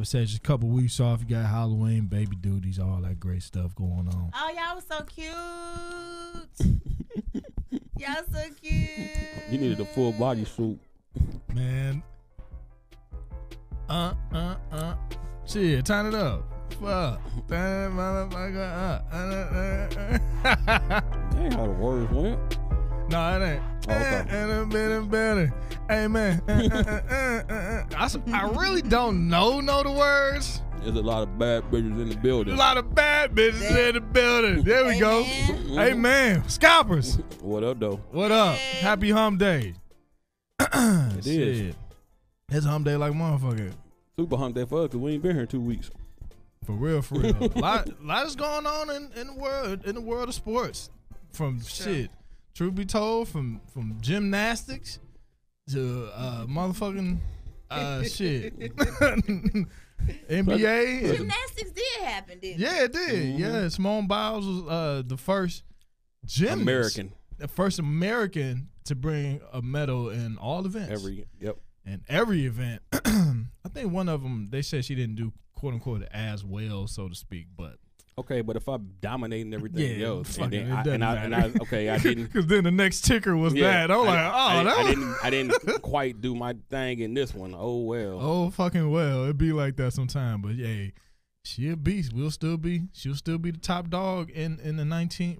I said just a couple weeks off. You got Halloween, baby duties, all that great stuff going on. Oh, y'all was so cute. Y'all so cute. You needed a full body suit. Man. Shit, turn it up. Fuck. That motherfucker That ain't how the words went. No, it ain't. Oh, okay. Better. Hey, man. I really don't know the words. There's a lot of bad bitches in the building. A lot of bad bitches in the building. There we go. Hey, man. Scalpers. What up, though? What up? Happy hump day. It is. It's hump day like motherfucker. Super hump day for us because we ain't been here 2 weeks. For real. A lot is going on in the world of sports. From shit. Truth be told, from gymnastics to motherfucking shit. NBA. Gymnastics did happen, didn't it? Yeah, it did. Mm-hmm. Yeah, Simone Biles was the first gymnast. The first American to bring a medal in all events. In every event. I think one of them, they said she didn't do, quote unquote, as well, so to speak, but. Okay, but if I'm dominating everything else, and then I didn't. Because then the next ticker was that. I'm I didn't quite do my thing in this one. Oh well. Oh fucking well. It'd be like that sometime. But hey, she a beast. She'll still be the top dog in the 19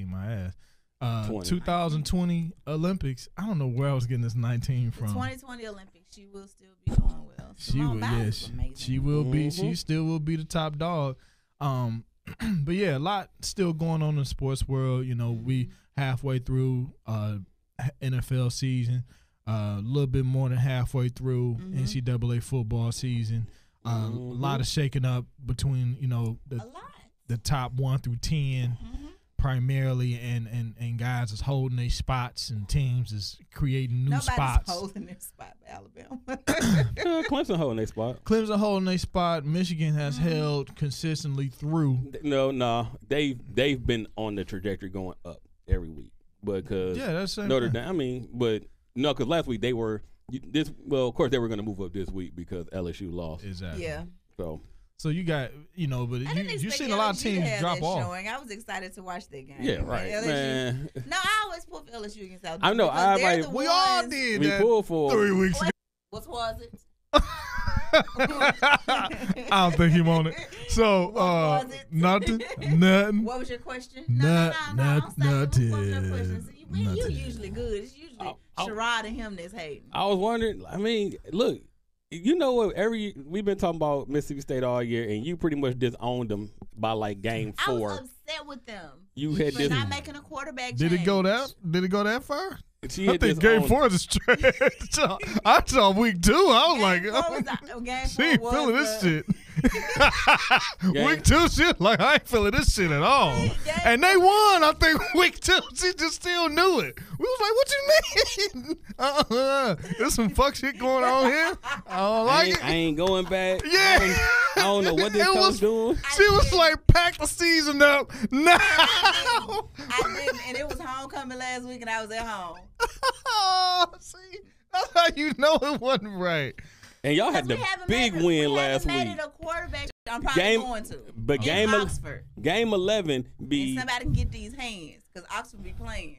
my ass. 2020 Olympics. I don't know where I was getting this 19 from. The 2020 Olympics, she will still be doing well. She will be. She still will be the top dog. But yeah, a lot still going on in the sports world. You know, we halfway through NFL season, a little bit more than halfway through NCAA football season. A lot of shaking up between, you know, the top 1 through 10 primarily, and guys is holding their spots and teams is creating new spots. Nobody's holding their spot, Alabama. Clemson holding their spot. Clemson holding their spot. Michigan has held consistently through. No, they've been on the trajectory going up every week, because that's Notre Dame. I mean, but no, because last week they were of course they were going to move up this week because LSU lost. Exactly. Yeah. So you got, you know, but you seen a lot of teams drop off. I was excited to watch that game. Yeah, right. LSU, man. No, I always pull for LSU against Alabama. I know. We all did. We pulled for 3 weeks ago. What was it? I don't think he wanted. So nothing. What was your question? Nothing. What was your question? See, you usually good. It's usually Sherrod and him that's hating. I was wondering. I mean, look. You know what? We've been talking about Mississippi State all year, and you pretty much disowned them by like game 4. I was upset with them. You had for not making a quarterback change. Did it go that far? I think game 4 is straight. I saw week 2. I was like, she ain't feeling this shit. Week 2, she was like, I ain't feeling this shit at all. And they won, I think, week 2. She just still knew it. We was like, what you mean? There's some fuck shit going on here. I don't like it. I ain't going back. Yeah. I don't know what this coach doing. She was like, pack the season up now. I didn't, and it was homecoming last week, and I was at home. See, that's how you know it wasn't right. And y'all had the big win last week. Made it a quarterback. I'm probably going to. But game 11 be. And somebody can get these hands because Oxford be playing.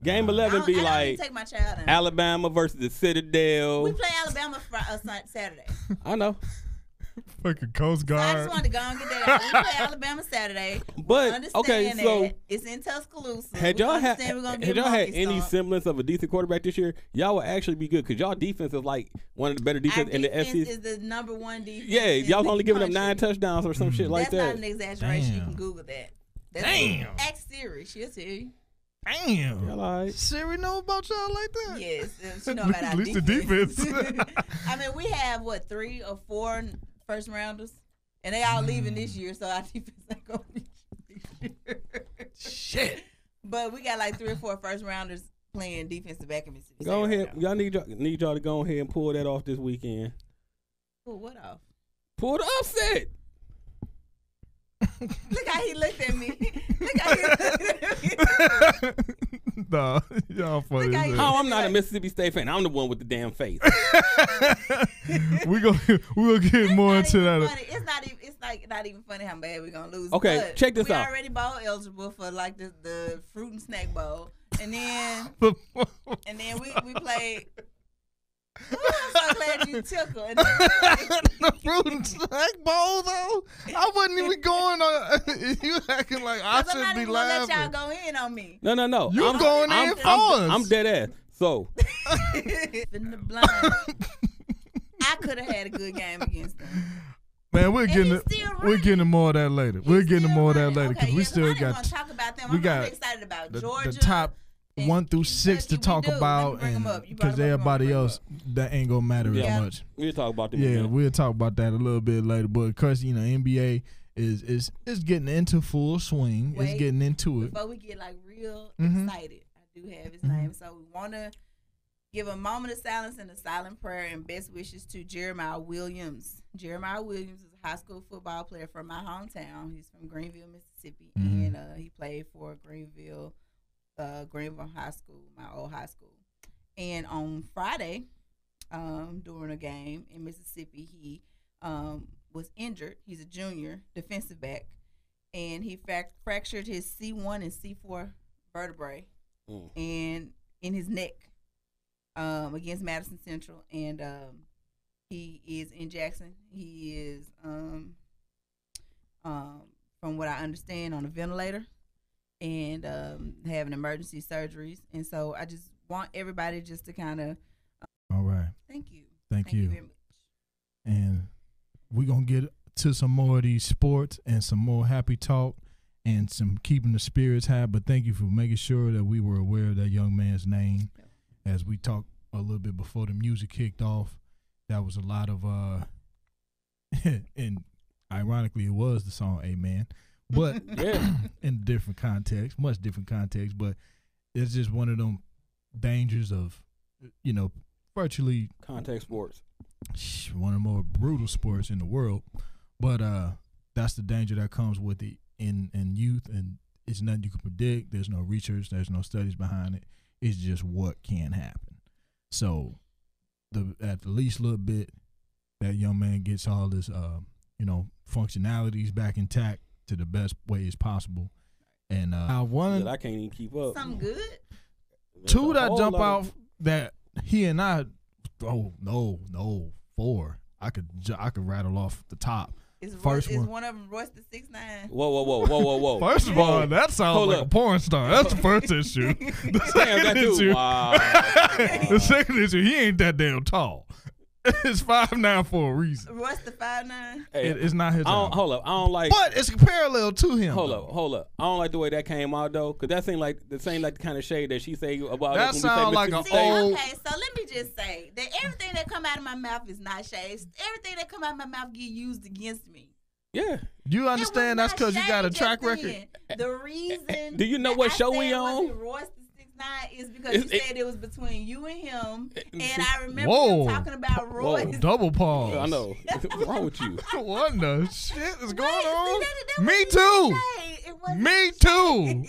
Game 11 be like take my child in. Alabama versus the Citadel. We play Alabama Saturday. I know. Fucking Coast Guard. So I just wanted to go and get that out. We play Alabama Saturday. But okay, so it's in Tuscaloosa. Had y'all had any semblance of a decent quarterback this year, y'all would actually be good because y'all defense is like one of the better defense in the SEC. Is the number 1 defense. Yeah, y'all only giving up 9 touchdowns or some shit like that. That's not an exaggeration. Damn. You can Google that. Damn. Ask Siri. She'll tell you. Damn. Like, Siri know about y'all like that? Yes. She know about our At least the defense. I mean, we have, 3 or 4 first rounders, and they all leaving this year, so our defense ain't gonna be this year. Shit. But we got like 3 or 4 first rounders playing defensive back in Mississippi. Go ahead. Y'all need y'all to go ahead and pull that off this weekend. Pull what off? Pull the upset. Look how he looked at me. Look how he looked at me. Nah, y'all funny. How I'm not a Mississippi State fan. I'm the one with the damn face. We're gonna get more into that. Funny. It's not even funny how bad we're gonna lose. Okay, but check this out. We already bowl eligible for like the fruit and snack bowl, and then we played. Ooh, I'm so glad you tickled. And The fruit and snack bowl though. I wasn't even going on. You acting like I should I'm not be even laughing. gonna let y'all go in on me. No. You going in for us. I'm dead ass. So In the blind. I could have had a good game against them. Man, we're getting to more of that later. We're getting to more of that later Okay, we still I got. Want to talk about them. We I'm got really excited about the Georgia. top and 1 through 6 to Kentucky. talk We do. about, Let me bring and 'em up. You brought because 'em up, everybody I'm gonna else that ain't gonna matter Yeah. as much. we'll talk about them. Yeah, again. we'll talk about that a little bit later. But because NBA is getting into full swing. It's getting into it. Before we get like real Mhm. excited, I do have his name. So we want to give a moment of silence and a silent prayer and best wishes to Jeremiah Williams. Jeremiah Williams is a high school football player from my hometown. He's from Greenville, Mississippi, and he played for Greenville High School, my old high school. And on Friday, during a game in Mississippi, he was injured. He's a junior defensive back, and he fractured his C1 and C4 vertebrae, and in his neck against Madison Central, and he is in Jackson. He is, from what I understand, on a ventilator and having emergency surgeries. And so I just want everybody just to kind of all right. Thank you. Thank you very much. And we're going to get to some more of these sports and some more happy talk and some keeping the spirits high. But thank you for making sure that we were aware of that young man's name. As we talked a little bit before the music kicked off, that was a lot of, and ironically, it was the song Amen. But in different context, much different context. But it's just one of them dangers of, virtually contact sports. One of the more brutal sports in the world, but that's the danger that comes with it in youth, and it's nothing you can predict. There's no research, there's no studies behind it. It's just what can happen. So, at the least little bit, that young man gets all his functionalities back intact to the best ways possible. And I can't even keep up. Something good. Two that jump out that he and I. Oh no, 4. I could rattle off the top. Is one of them Royce the 6'9"? Whoa. First of all, that sounds like a porn star. That's the first issue. The second issue, wow. The second issue, he ain't that damn tall. It's 5'9" for a reason. Royce the 5'9"? Hey, it's not his. Hold up. I don't like. But it's parallel to him. Hold up. I don't like the way that came out though, because that seemed like the kind of shade that she say about. That sounds like an old. Okay, so let me just say that everything that come out of my mouth is not shade. Everything that come out of my mouth get used against me. Yeah. Do you understand that's because you got a track record? The reason. Do you know what show we on? Royce the 6'9" is because you said it was between you and him, and I remember Whoa. you talking about Royce. Whoa, double pause. I know. What's wrong with you? What the shit is going on? That Me too. It wasn't Me too.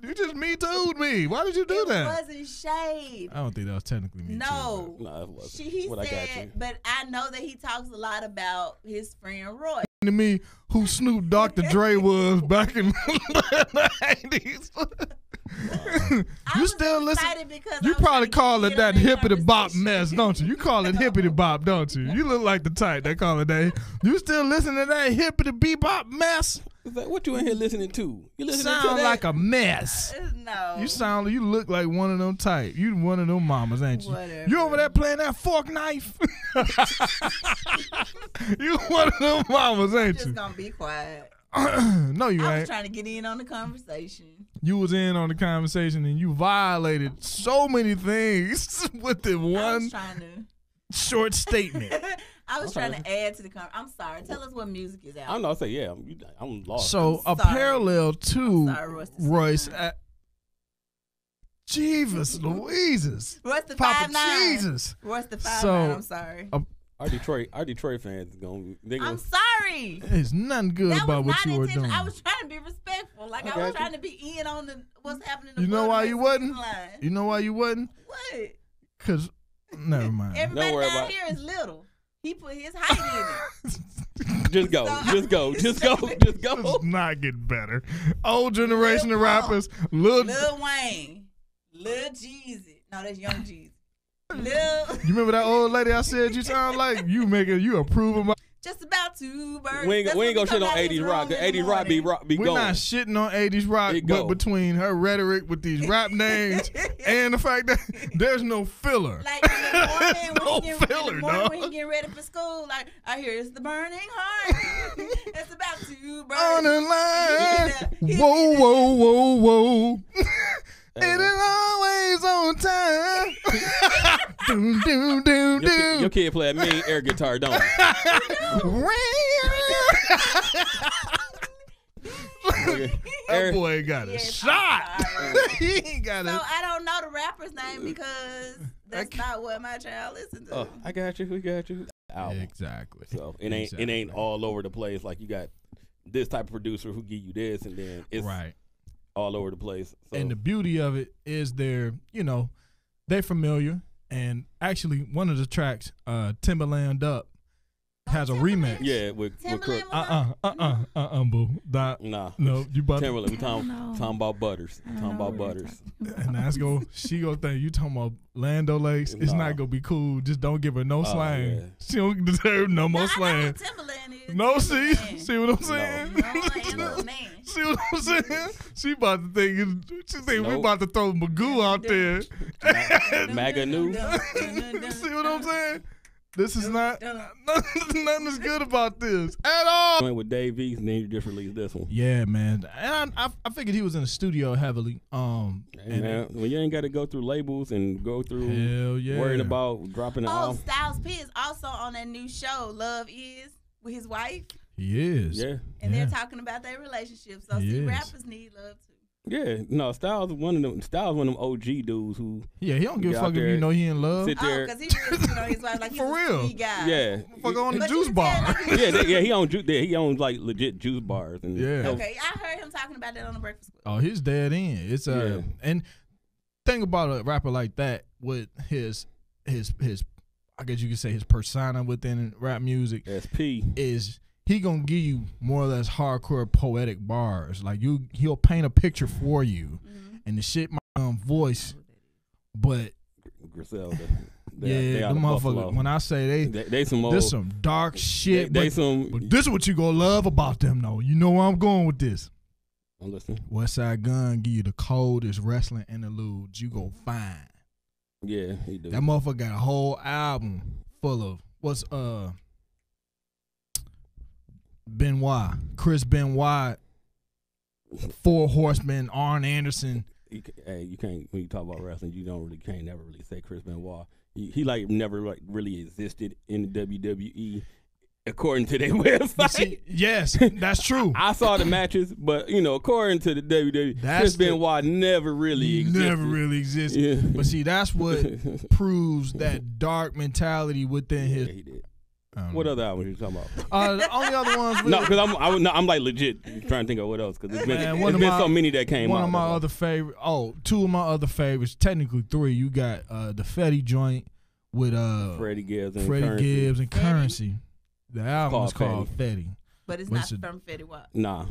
You just me too'd me. Why did you do that? It wasn't shade. I don't think that was technically me No. too. No, it wasn't. He What I got you. said, but I know that he talks a lot about his friend Roy. To me, who Snoop Dr. Dre was back in the 80s. You still listen? You probably call it that hippity bop mess, don't you? You call it hippity bop, don't you? You look like the type that call it that. You still listen to that hippity bebop mess? What you in here listening to? You listening sound to that? like a mess. No. You look like one of them type. You one of them mamas, ain't you? Whatever. You over there playing that fork knife? You one of them mamas, ain't Just you? gonna be quiet. No, you I ain't. was trying to get in on the conversation. You was in on the conversation and you violated so many things within I one was trying to. short statement. I was trying to add to the conversation. I'm sorry. Tell us what music is out. I don't know. I say yeah. I'm lost. So I'm a sorry. parallel to I'm sorry, Royce. Royce Jesus Louises. What's the Papa 5'9"? Jesus. What's the 5'9"? So, I'm sorry. all Our Detroit fans gonna. I'm sorry. There's nothing good about what you were doing. I was trying to be respectful. Like I was trying to be in on what's happening. You know why you wasn't? You know why you wasn't? What? Cause never mind. Everybody down here is little. He put his height in it. Just go. It's not getting better. Old generation of rappers. Lil Wayne. Lil Jeezy. No, that's Young Jeezy. You remember that old lady I said you sound like? You approving my. Just about to burn. We ain't gonna shit on 80s rock. The 80s rock be We're going. not shitting on 80s rock, but between her rhetoric with these rap names and the fact that there's no filler. Like in the morning, when he getting ready for school, like I hear it's the burning heart. It's about to burn. On the line. Whoa, whoa, whoa, whoa. It is always on time. Doom, doom, doom, doom. Your kid play a mean air guitar, don't he? That boy got a shot. He ain't got So I don't know the rapper's name because that's not what my child listens to. Oh, I got you. We got you. Album. Exactly. So it ain't all over the place. Like you got this type of producer who give you this, and then it's all over the place. So. And the beauty of it is they're familiar. And actually, one of the tracks, Timberland Up, has a remix. Yeah, with Crook. Boo. Nah. No, you about Timberland. We talking about Butters. And that's she gonna think you talking about Lando Lakes. It's not gonna be cool. Just don't give her no slang. Yeah. She don't deserve no more slang. Timberland is. No, see what I'm saying? No. See what I'm saying? She about to think we about to throw Magoo out there. MAGA new. See what I'm saying? This is nothing is good about this at all. Went with Dave East, and then you just released this one. Yeah, man. And I figured he was in the studio heavily. Man, when you ain't got to go through labels and go through worrying about dropping an album. Styles P is also on that new show, Love Is, with his wife. He is. Yeah. And they're talking about their relationship. So rappers need love too. Yeah, no, Styles one of them OG dudes who. Yeah, he don't give a fuck if you know he in love. Sit there. Because he really on his wife like he's for real. A sweet guy. Yeah, fuck on the juice bar. He owns like legit juice bars and. Yeah. Okay, I heard him talking about that on the Breakfast Club. Oh, he's dead in. It's and thing about a rapper like that with his I guess you could say his persona within rap music SP is. He gonna give you more or less hardcore poetic bars. Like he'll paint a picture for you, and the shit my voice, but Griselda. They the motherfucker. When I say they some old, this some dark shit. But this is what you gonna love about them, though. You know where I'm going with this. I'm listening. Westside Gun give you the coldest wrestling interludes you go find. Yeah, he do. That motherfucker got a whole album full of what's Chris Benoit, Four Horsemen, Arn Anderson. You can't when you talk about wrestling, you can't never really say Chris Benoit. He like never like really existed in the WWE according to their website. Yes, that's true. I saw the matches, but according to the WWE, Chris Benoit never really existed. Yeah. But see, that's what proves that dark mentality within his. Yeah, he did. What other albums you talking about? The only other ones. No, because I'm like legit trying to think of what else because it's been so many that came out. One of my other favorite. Two of my other favorites. Technically three. You got the Fetty joint with Freddie Gibbs and Currency. The album is called Fetty. But it's not from Fetty Wap. Nah.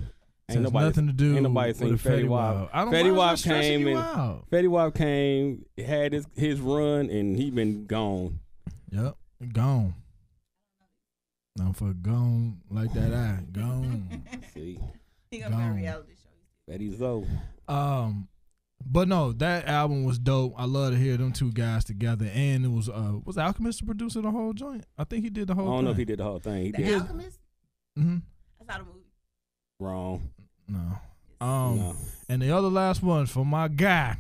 Ain't nothing to do. Ain't nobody seen Fetty Wap. Fetty Wap came, had his run, and he been gone. Yep, gone. I'm for gone like that. Gone. See, he gonna be a reality show. Fetty Zo. But no, that album was dope. I love to hear them two guys together. And it was Alchemist the producer the whole joint? I think he did the whole thing. I don't know if he did the whole thing. He did. Alchemist? Mm-hmm. I saw the movie. Wrong. No. No. And the other last one for my guy,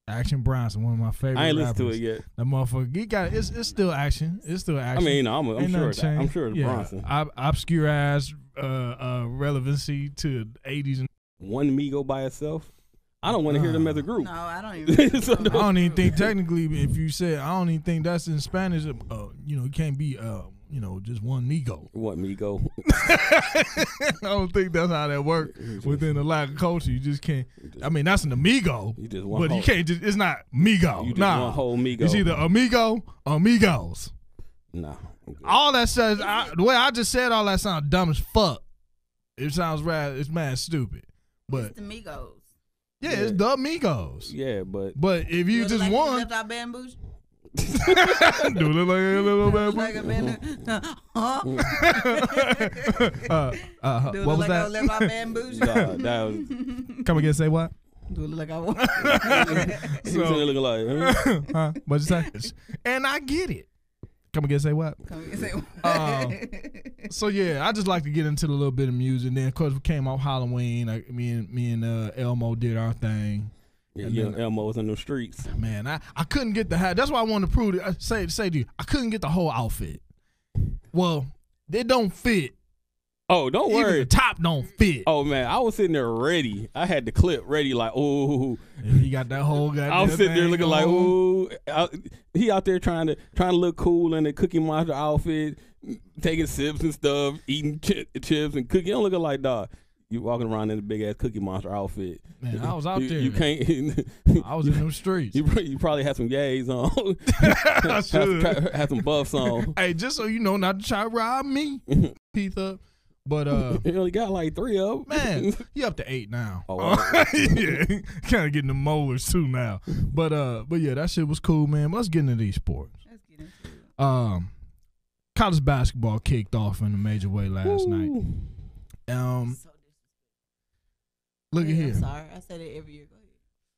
Action Bronson, one of my favorite I ain't rappers. listened to it yet. That motherfucker, he got it's still action. It's still action. I mean, I'm sure it's Bronson. Obscure ass relevancy to the 80s. One Migo by itself. I don't want to hear them as a group. No, I don't even. So, I don't even think technically, if you said, I don't even think that's in Spanish. You know, it can't be, you know, just one Migo. What, Migo? I don't think that's how that works within the lack of culture. You just can't. I mean, that's an amigo, You just but you can't just. It's not Migo. You just Nah, one whole Migo. it's either amigo or amigos. Nah. All that says, the way I just said all that sounds dumb as fuck. It sounds rad. It's mad stupid. But It's the Migos. yeah, it's the amigos. Yeah, but But if you just like won, left our bamboo. do it look like a little bit. Like a bamboo. Huh? Do it What was like I that? left our bamboo. nah, that was Come again, say what? Do it like I want. he was looking like, Huh? What'd you say? And I get it. Come again, say what? Come and say So yeah, I just like to get into the little bit of music. And then of course we came off Halloween. Like, me and Elmo did our thing. yeah, And then- Elmo was in the streets. Man, I couldn't get the hat. That's why I wanted to prove it. Say to you, I couldn't get the whole outfit. Well, they don't fit. Oh, don't Even worry. the top don't fit. Oh man, I was sitting there ready. I had the clip ready, like, oh. And he got that whole goddamn I was sitting there thing looking like, on. ooh. He out there trying to look cool in the Cookie Monster outfit, taking sips and stuff, eating chips and cookie. You don't look like dog. You walking around in a big ass Cookie Monster outfit. Man, I was out there. You can't. I was in them streets. You probably had some gays on. I should. had some buffs on. Hey, just so you know, not to try to rob me, Keith up. But You only got like 3 of them. man, he up to 8 now. Oh, wow. Yeah, kind of getting the molars too now. But yeah, that shit was cool, man. Let's get into these sports. Let's get into it. College basketball kicked off in a major way last night. So Look at I'm here. sorry, I said it every year. Go ahead.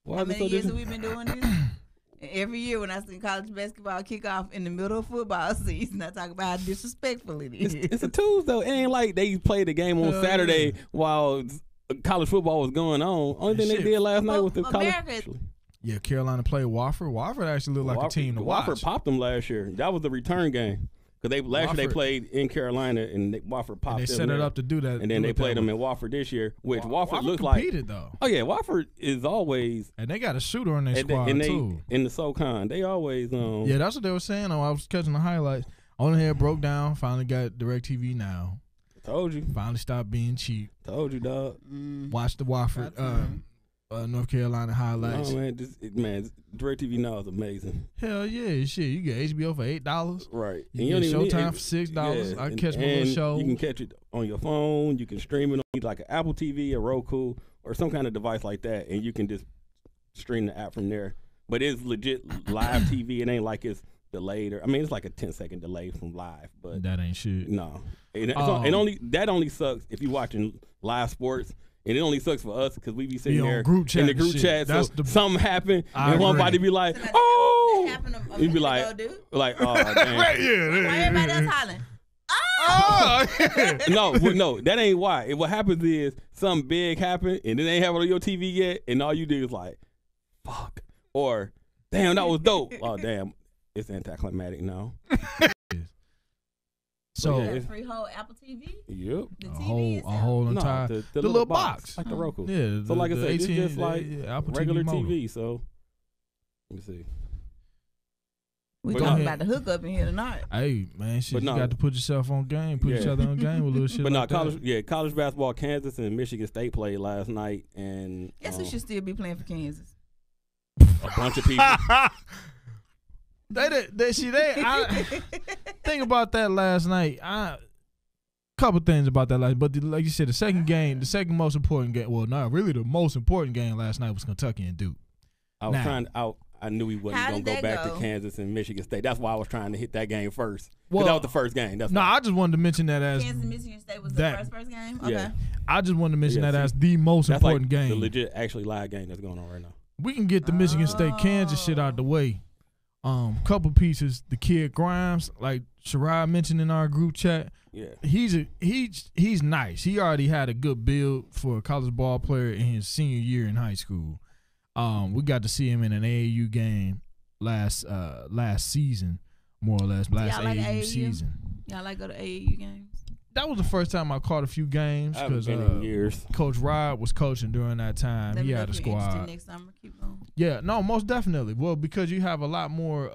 Why How is it many so years have different? we been doing this? And every year when I see college basketball kick off in the middle of football season, I talk about how disrespectful it is. It's a Tuesday though. It ain't like they played the game on Saturday while college football was going on. Only thing they Shit. did last night was the America- college. Yeah, Carolina played Wofford. Wofford actually looked like a team to watch. Wofford popped them last year. That was the return game. Because last year they Wofford- played in Carolina and Wofford popped And they them set it there. up to do that. And then they played them in Wofford this year, which Wofford looks like. competed though. Oh yeah, Wofford is always And they got a shooter on their and squad they too. in the SoCon. They always Yeah, that's what they were saying. I was catching the highlights. On here broke down. Finally got DirecTV now. told you, Finally stopped being cheap. dog. Watch the Wofford, North Carolina highlights. Oh man, DirecTV now is amazing. Hell yeah, shit! You get HBO for $8. Right. You get Showtime for $6. I can catch my little show. You can catch it on your phone. You can stream it on like an Apple TV, a Roku, or some kind of device like that, and you can just stream the app from there. But it's legit live TV. It ain't like it's delayed. It's like a 10-second delay from live. But That ain't shit. no, it only sucks if you're watching live sports. And it only sucks for us because we be sitting on there group chat in the and group shit. chat. That's So something happened, I and one agree. body be like, That "Oh!" happened a You'd be minute like, ago, dude. oh, damn. Right, yeah. Why everybody else hollering? Oh, yeah. No, that ain't why. What happens is something big happened, and then they ain't have it on your TV yet, and all you do is like, fuck, or damn, that was dope. Oh, damn, it's anticlimactic now. So Yeah. That free whole Apple TV? Yep. The a TV whole itself? entire the little box. like the Roku. Yeah. So like I said, it's AT&T, just like Apple regular modem. TV. So let me see. We But talking no. about the hookup in here tonight. Hey man, shit, But you no. got to put yourself on game, put Yeah. each other on game with little shit. But like no, college basketball. Kansas and Michigan State played last night, and Guess who should still be playing for Kansas? a bunch of people. that. I think about that last night. Couple things about that last, but like you said, the second most important game. Well, not really the most important game last night was Kentucky and Duke. I was Now. trying out. I knew he wasn't How going did to go that back go? to Kansas and Michigan State. That's why I was trying to hit that game first. 'Cause Well, that was the first game. That's No, why. I just wanted to mention that as Kansas Michigan State was that- the first game? Okay. Yeah. I just wanted to mention Yeah, that see, as the most That's important like game. the legit, actually live game that's going on right now. We can get the Michigan State Kansas shit out the way. Couple pieces. The kid Grimes, like Sherrod mentioned in our group chat. Yeah. He's nice. He already had a good build for a college ball player in his senior year in high school. We got to see him in an AAU game last season, more or less last Y'all like AAU AAU? season. Y'all like go to AAU games? that was the first time I caught a few games because in years. Coach Rod was coaching during that time. He had a squad. Next summer, keep going. Yeah, no, most definitely. Well, because you have a lot more.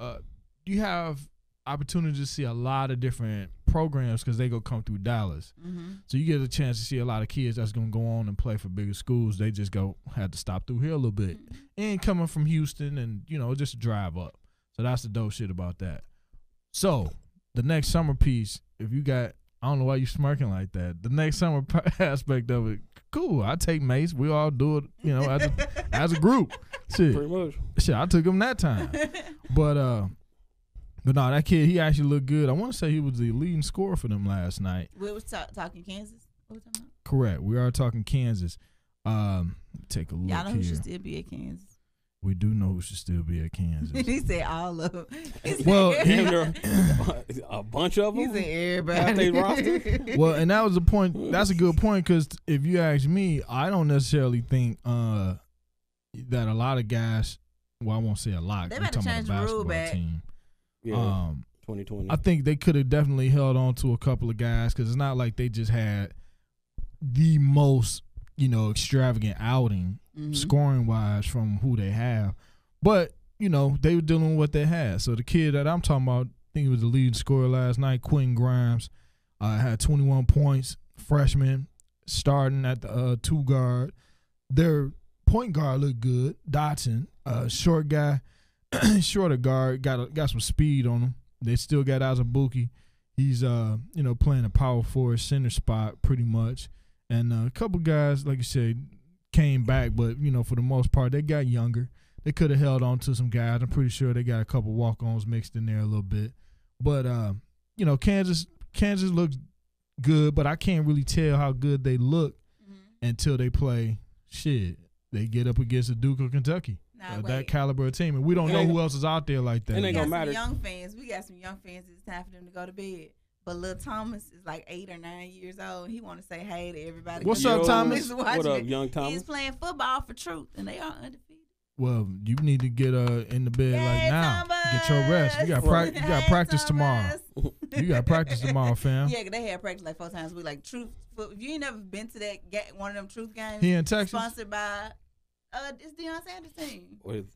You have opportunity to see a lot of different programs because they go come through Dallas. Mm-hmm. So you get a chance to see a lot of kids that's gonna go on and play for bigger schools. They just had to stop through here a little bit, and coming from Houston, and just drive up. So that's the dope shit about that. So the next summer piece, if you got, I don't know why you smirking like that. The next summer aspect of it, cool. I take Mace. We all do it, as a group. Shit, Pretty much. Shit, I took him that time. But no, that kid, he actually looked good. I want to say he was the leading scorer for them last night. We was talking Kansas. What we talking about? Correct. We are talking Kansas. Take a look. Y'all know who here. should still be at Kansas. We do know who should still be at Kansas. He said all of them. Well, a bunch of them. He said everybody. Roster. Well, and that was the point. That's a good point because if you ask me, I don't necessarily think that a lot of guys. Well, I won't say a lot. They I'm better talking change about the the rule basketball back. team. Yeah, 2020. I think they could have definitely held on to a couple of guys because it's not like they just had the most, extravagant outing scoring wise from who they have. But, they were dealing with what they had. So the kid that I'm talking about, I think he was the leading scorer last night, Quentin Grimes, had 21 points, freshman, starting at the 2 guard. Their point guard looked good, Dotson, short guy. Shorter guard, got some speed on him. They still got Azubuike. He's playing a power forward center spot pretty much. And a couple guys, like you said, came back, but for the most part they got younger. They could have held on to some guys. I'm pretty sure they got a couple walk-ons mixed in there a little bit. But Kansas looks good, but I can't really tell how good they look until they play shit. They get up against a Duke or Kentucky. That caliber of team, and we don't know who else is out there like that. It ain't gonna We matter. got some young fans. It's time for them to go to bed. But Lil Thomas is like 8 or 9 years old. He want to say hey to everybody. What's up, Thomas? What up, young Thomas? He's playing football for truth, and they are undefeated. Well, you need to get in the bed now. Thomas! Get your rest. You got practice tomorrow. You got practice tomorrow, fam. Yeah, they had practice like 4 times a week. Like truth. If you ain't never been to one of them truth games, He in Texas. sponsored by. It's Deion Sanders' team.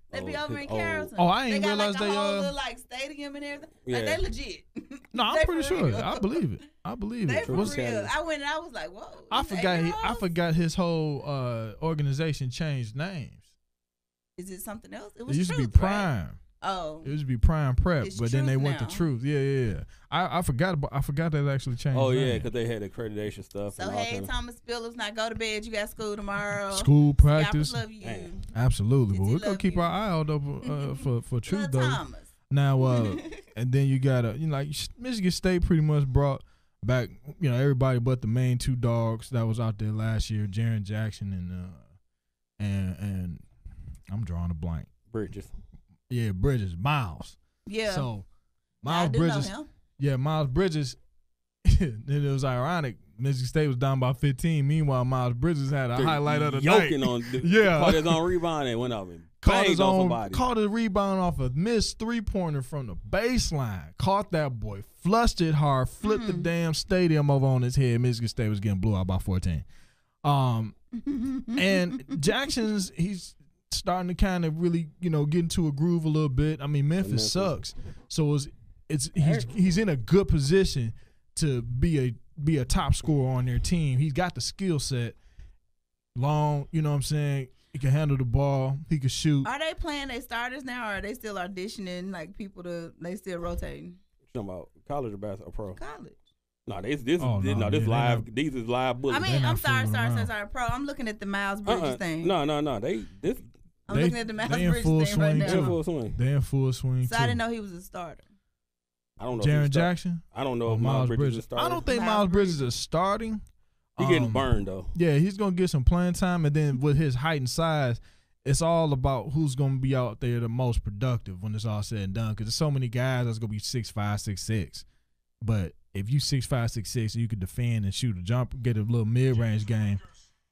They be over in old- Carrollton. Oh, I ain't they got realize like a they whole little, stadium and everything. Yeah. Like, they legit. No, I'm They pretty for sure. real. I believe it. I believe They it. for What's- real. I went and I was like, whoa. I forgot. I 8-year-olds? forgot his whole organization changed names. Is it something else? It It was used to be Truth, right? Prime. Oh. It used to be Prime Prep, It's but then they Truth went to now. Truth. Yeah. I forgot they actually changed. Oh the yeah, name. because they had accreditation stuff. So and all hey, kinda- Thomas Phillips, now go to bed. You got school tomorrow. School practice. Scalpers love you. Damn. Absolutely, but Titi we're gonna love keep you. our eye out for Truth Lil though. Thomas. Now, and then you got Michigan State pretty much brought back everybody but the main 2 dogs that was out there last year, Jaren Jackson and I'm drawing a blank. Bridges. Yeah, Bridges, Miles. Yeah. So I Miles do Bridges. know him. Yeah, Miles Bridges. Then it was ironic. Michigan State was down by 15. Meanwhile, Miles Bridges had a highlight of the Yoking night. on Yeah. caught his own rebound and went up and Caught banged on somebody. caught a rebound off a missed 3-pointer from the baseline. Caught that boy, flushed it hard, flipped the damn stadium over on his head. Michigan State was getting blew out by 14. And Jackson's he's starting to kind of really get into a groove a little bit. I mean, Memphis sucks, so he's in a good position to be a top scorer on their team. He's got the skill set, long. You know what I'm saying? He can handle the ball. He can shoot. Are they playing their starters now, or are they still auditioning like people they still rotating? You talking about college or basketball pro? College. No, this live. These is live bullets. I They're mean, not I'm sorry, fooling around. pro. I'm looking at the Miles Bridges thing. No. I'm looking at the Miles they in Bridges full thing right swing, now. too. full swing. They're in full swing So too. I didn't know he was a starter. I don't know. if Jaren he's Jackson. I don't know Or if Miles Bridges is starting. I don't think Miles Miles Bridges is starting. He getting burned though. Yeah, he's gonna get some playing time, and then with his height and size, it's all about who's gonna be out there the most productive when it's all said and done. Because there's so many guys that's gonna be 6'5", 6'6". But if you 6'5", 6'6", and you can defend and shoot a jump, get a little mid-range game,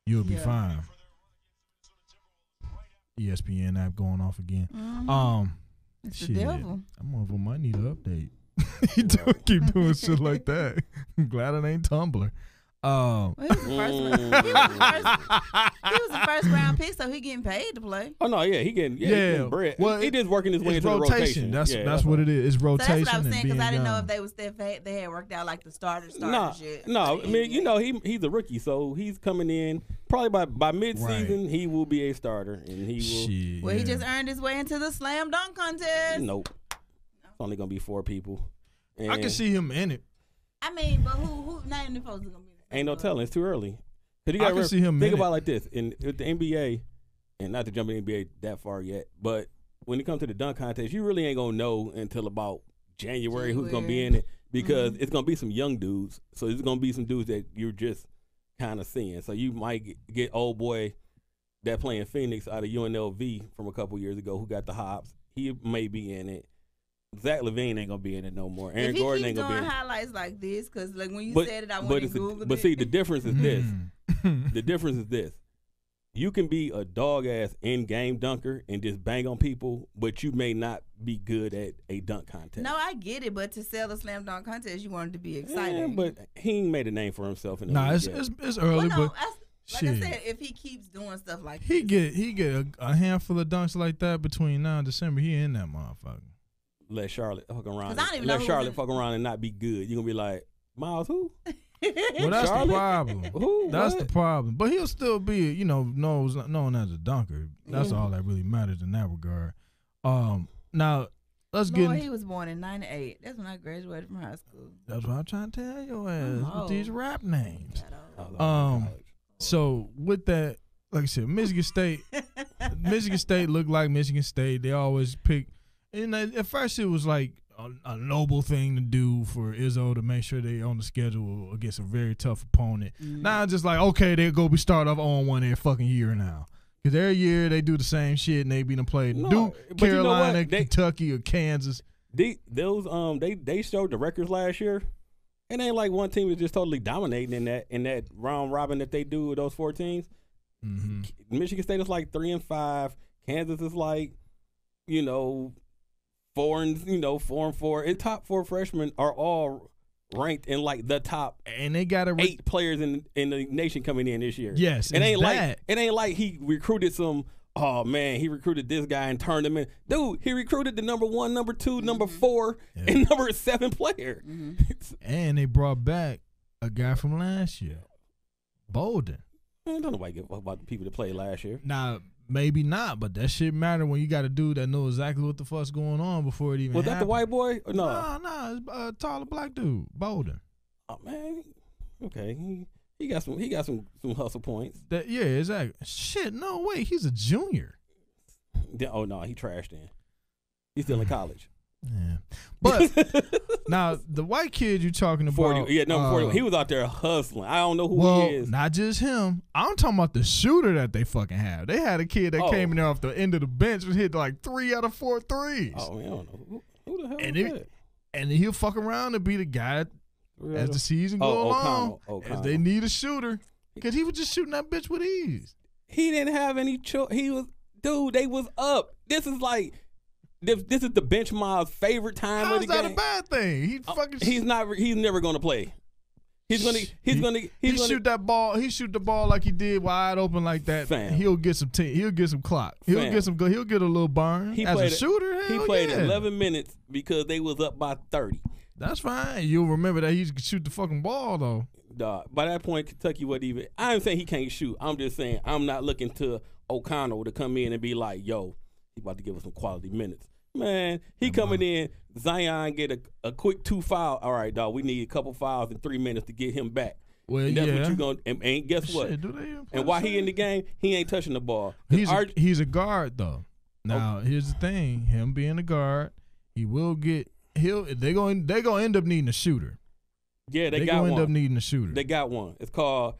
you'll be fine. ESPN app going off again. Mm-hmm. It's Shit, the devil. I'm over. Might need an update. He keep doing shit like that. I'm glad it ain't Tumblr. Well, he was the first round pick, so he getting paid to play. Oh no, yeah, he getting bread. Well, he just working his way into rotation. the rotation. That's what it is. It's rotation. So that's what I was saying, because I didn't know if they had worked out like the starters yet. No, I mean, he's a rookie, so he's coming in probably by mid-season. Right. He will be a starter, and he will. Well, he just earned his way into the slam dunk contest. Nope, it's only gonna be 4 people. And I can see him in it. I mean, but who name the folks gonna be? Ain't no telling. It's too early. I can see him. Think about it like this: with the NBA, and not to jump in the NBA that far yet, but when it comes to the dunk contest, you really ain't gonna know until about January who's gonna be in it, because it's gonna be some young dudes. So it's gonna be some dudes that you're just kind of seeing. So you might get old boy that playing Phoenix out of UNLV from a couple years ago who got the hops. He may be in it. Zach LaVine ain't gonna be in it no more. Aaron Gordon ain't gonna be in it. Highlights like this, because like when you said it, I went and Googled it. But see, the difference is this. The difference is this. You can be a dog ass in game dunker and just bang on people, but you may not be good at a dunk contest. No, I get it, but to sell a slam dunk contest, you wanted to be excited. Yeah, but he ain't made a name for himself in the league. It's early, but like I said, if he keeps doing stuff like he get a handful of dunks like that between now and December, he in that motherfucker. Let Charlotte fuck around. Fuck around and not be good. You're gonna be like, Miles, who? Well, that's Charlotte? the problem. Who? That's the problem. But he'll still be, known as a dunker. That's all that really matters in that regard. Now let's get. He was born in '98. That's when I graduated from high school. That's what I'm trying to tell your ass with these rap names. So with that, like I said, Michigan State looked like Michigan State. They always pick. And at first it was like a noble thing to do for Izzo to make sure they on the schedule against a very tough opponent. Now it's just like, okay, they'll go start off on 1 every fucking year now. Because every year they do the same shit and they be to play Duke, Carolina, Kentucky, or Kansas. They showed the records last year. It ain't like one team is just totally dominating in that round robin that they do with those 4 teams. Michigan State is like 3-5. Kansas is like, 4 and 4. And top 4 freshmen are all ranked in like the top, and they got 8 players in the nation coming in this year. Yes, it ain't like he recruited some. Oh man, he recruited this guy and turned him in. Dude, he recruited the number 1, number 2, number 4, and number 7 player. And they brought back a guy from last year, Bolden. Man, don't nobody give a fuck about the people that played last year. Nah. Maybe not, but that shit matter when you got a dude that knows exactly what the fuck's going on before it even Was happened. That the white boy? Or no, it's a taller black dude, Bolden. Oh man, okay, he got some hustle points. Yeah, exactly. Shit, no way, he's a junior. Oh no, he trashed in. He's still in college. Yeah, but now the white kid you talking about, 40, number 41. He was out there hustling. I don't know who he is. Not just him. I'm talking about the shooter that they fucking have. They had a kid that came in there off the end of the bench and hit like 3 out of 4 threes. Oh, I don't know who the hell is that? And then he'll fuck around and be the guy as the season goes along. As they need a shooter, because he was just shooting that bitch with ease. He didn't have any choice. They was up. This is like. This is the bench Miles' favorite time of the game. How's that a bad thing? He's never going to play. He's gonna shoot that ball. He shoot the ball like he did wide open like that. Fam. He'll get some he'll get some clock. He'll get a little burn. As a shooter, he played 11 minutes because they was up by 30. That's fine. You'll remember that he could shoot the fucking ball though. By that point, Kentucky wasn't even. I ain't saying he can't shoot. I'm just saying I'm not looking to O'Connell to come in and be like, yo, he about to give us some quality minutes. Man, he coming in. Zion get a quick 2 foul. All right, dog. We need a couple fouls in 3 minutes to get him back. Well, and that's what you gonna. And guess what? And while he in the game, he ain't touching the ball. He's a guard though. Now here's the thing: him being a guard, they gonna end up needing a shooter. Yeah, they gonna end up needing a shooter. They got one. It's called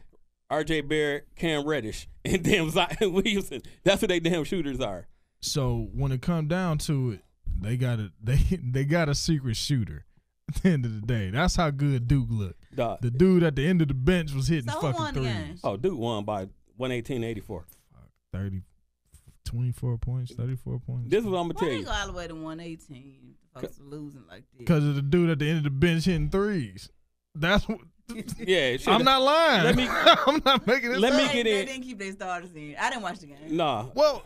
R.J. Barrett, Cam Reddish, and damn Zion Williamson. That's what they damn shooters are. So when it come down to it, they got a secret shooter. At the end of the day, that's how good Duke looked. The dude at the end of the bench was hitting fucking threes. Oh, Duke won by 118-84. 30, 24 points, 34 points. This is what I'm gonna tell Why you. they go all the way to 118? Folks are losing like this. Because of the dude at the end of the bench hitting threes. That's what. Yeah, I'm not lying. Let me- I'm not making this let up. me get They in. didn't keep their starters in. I didn't watch the game. Nah, Well,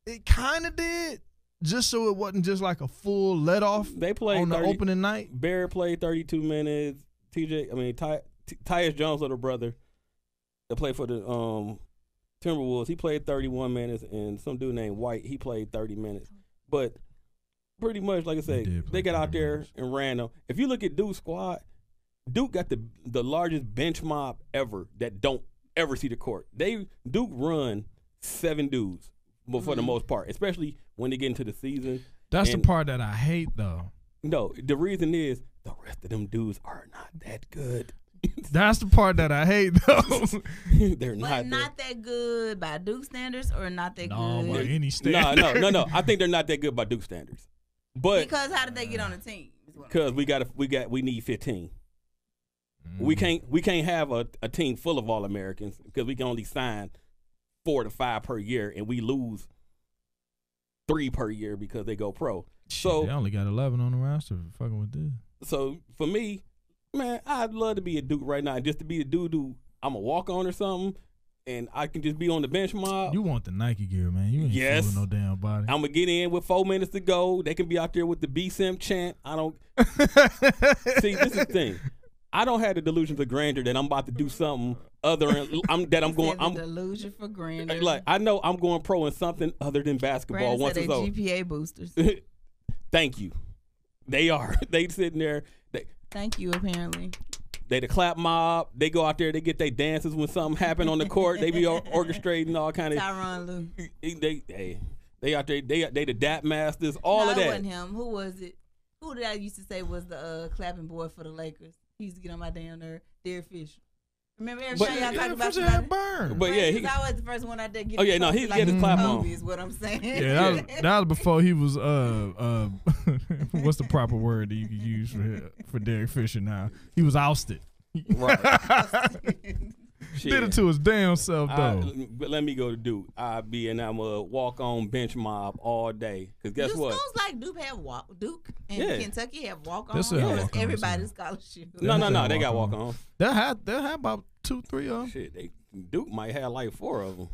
it kind of did, just so it wasn't just like a full let off they played on the 30 opening night. Barrett played 32 minutes. Tyus Jones' little brother, that played for the Timberwolves, he played 31 minutes, and some dude named White, he played 30 minutes. But pretty much, like I said, they got out there and ran them. If you look at Duke's squad, Duke got the largest bench mob ever that don't ever see the court. Duke run 7 dudes, but for the most part, especially when they get into the season. That's the part that I hate, though. No, the reason is the rest of them dudes are not that good. That's the part that I hate, though. They're But not. not that good by Duke standards, or not that No, good. by any standard. No. I think they're not that good by Duke standards. But Because how did they get on the team? because we need 15. We can't have a team full of All-Americans because we can only sign 4 to 5 per year, and we lose 3 per year because they go pro. So they only got 11 on the roster fucking with this. So for me, man, I'd love to be a Duke right now, just to be a dude who I'm a walk on or something, and I can just be on the bench mob. You want the Nike gear, man. You ain't fooling no damn body. I'm gonna get in with 4 minutes to go. They can be out there with the B-Sim chant. I don't see. This is the thing. I don't have the delusions of grandeur that I'm about to do something other than I'm delusion for grandeur. like I know I'm going pro in something other than basketball Brandon once said it's they over. GPA boosters. Thank you. They are. They sitting there. Thank you. Apparently, They the clap mob. They go out there. They get their dances when something happen on the court. They be orchestrating all kind of. Tyronn Lue. They out there. They the dap masters. All no, of it that. wasn't him. Who was it? Who did I used to say was the clapping boy for the Lakers? He used to get on my damn nerve. Derek Fisher. Remember every time y'all talk about Fisher had burn. But yeah, he's always the first one out there. Oh yeah, no, he like get his clap on. Is what I'm saying. Yeah, that was before he was what's the proper word that you could use for Derek Fisher now? He was ousted. Right. Did it to his damn self though. But let me go to Duke. I be in that walk on bench mob all day. Cause guess what? Schools like Duke and Kentucky have walk on. Everybody's scholarship. No. They got walk on. They'll have about 2, 3 of them. Shit, Duke might have like 4 of them.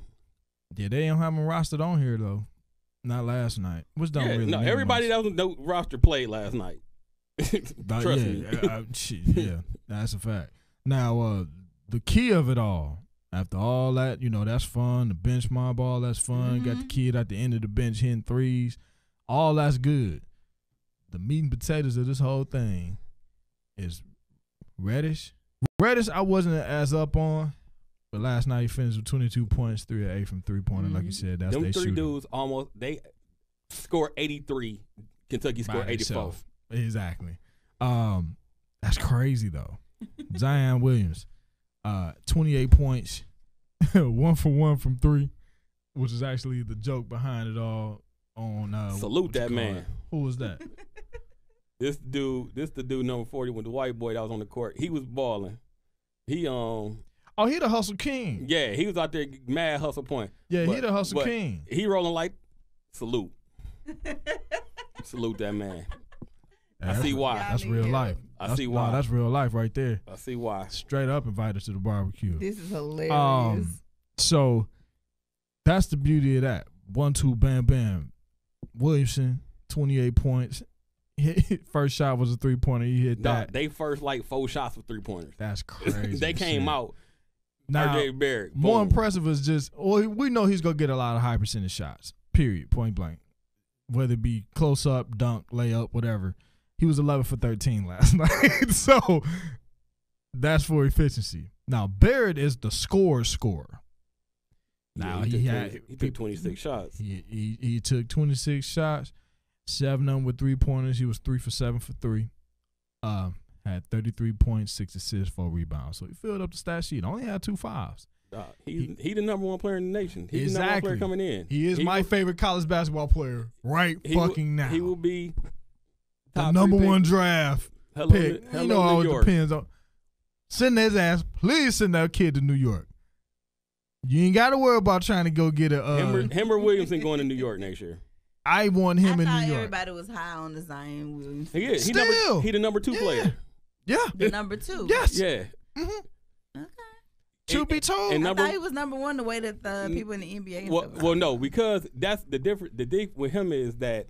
Yeah, they don't have them rostered on here though. Not last night. Which don't really. No, mean everybody much. that was in the roster played last night. Trust me. Yeah, that's a fact. Now, the key of it all, after all that, that's fun. The bench mob, all that's fun. Got the kid at the end of the bench hitting threes. All that's good. The meat and potatoes of this whole thing is Reddish. Reddish, I wasn't as up on, but last night he finished with 22 points, 3 of 8 from three-pointer. Like you said, that's them they 3 shooting. dudes they scored 83. Kentucky scored 84. Exactly. That's crazy though. Zion Williams, 28 points, 1 for 1 from 3, which is actually the joke behind it all. Salute that man. Who was that? This the dude number 40 with the white boy that was on the court. He was balling. He he the hustle king. Yeah, he was out there mad hustle point. Yeah, he the hustle king. He rolling like salute. Salute that man. I see why. That's real life. I see why. That's real life right there. I see why. Straight up invited to the barbecue. This is hilarious. So that's the beauty of that. 1-2, bam, bam. Williamson, 28 points. First shot was a 3-pointer. He hit that. They first 4 shots with 3-pointers. That's crazy. They came out. Now, RJ Barrett. More impressive is just, we know he's going to get a lot of high percentage shots, period, point blank. Whether it be close up, dunk, layup, whatever. He was 11 for 13 last night. So that's for efficiency. Now, Barrett is the scorer. Now, he took 26 shots. He took 26 shots, 7 of them with 3-pointers. He was 3 for 7 for 3. Had 33 points, 6 assists, 4 rebounds. So he filled up the stat sheet. Only had 2 5s. He the number 1 player in the nation. He's the number 1 player coming in. He is my favorite college basketball player now. He will be the number 1 draft pick. All it depends on. Send his ass. Please send that kid to New York. You ain't got to worry about trying to go get a. Him or Williamson going to New York next year. I want him in New York. Everybody was high on the Zion Williamson. He is. He the number 2 player. Yeah. The number 2. Yes. Yeah. Mm-hmm. Okay. To be told. I thought he was number 1 the way that the people in the NBA. Well, no, because that's the difference. The thing with him is that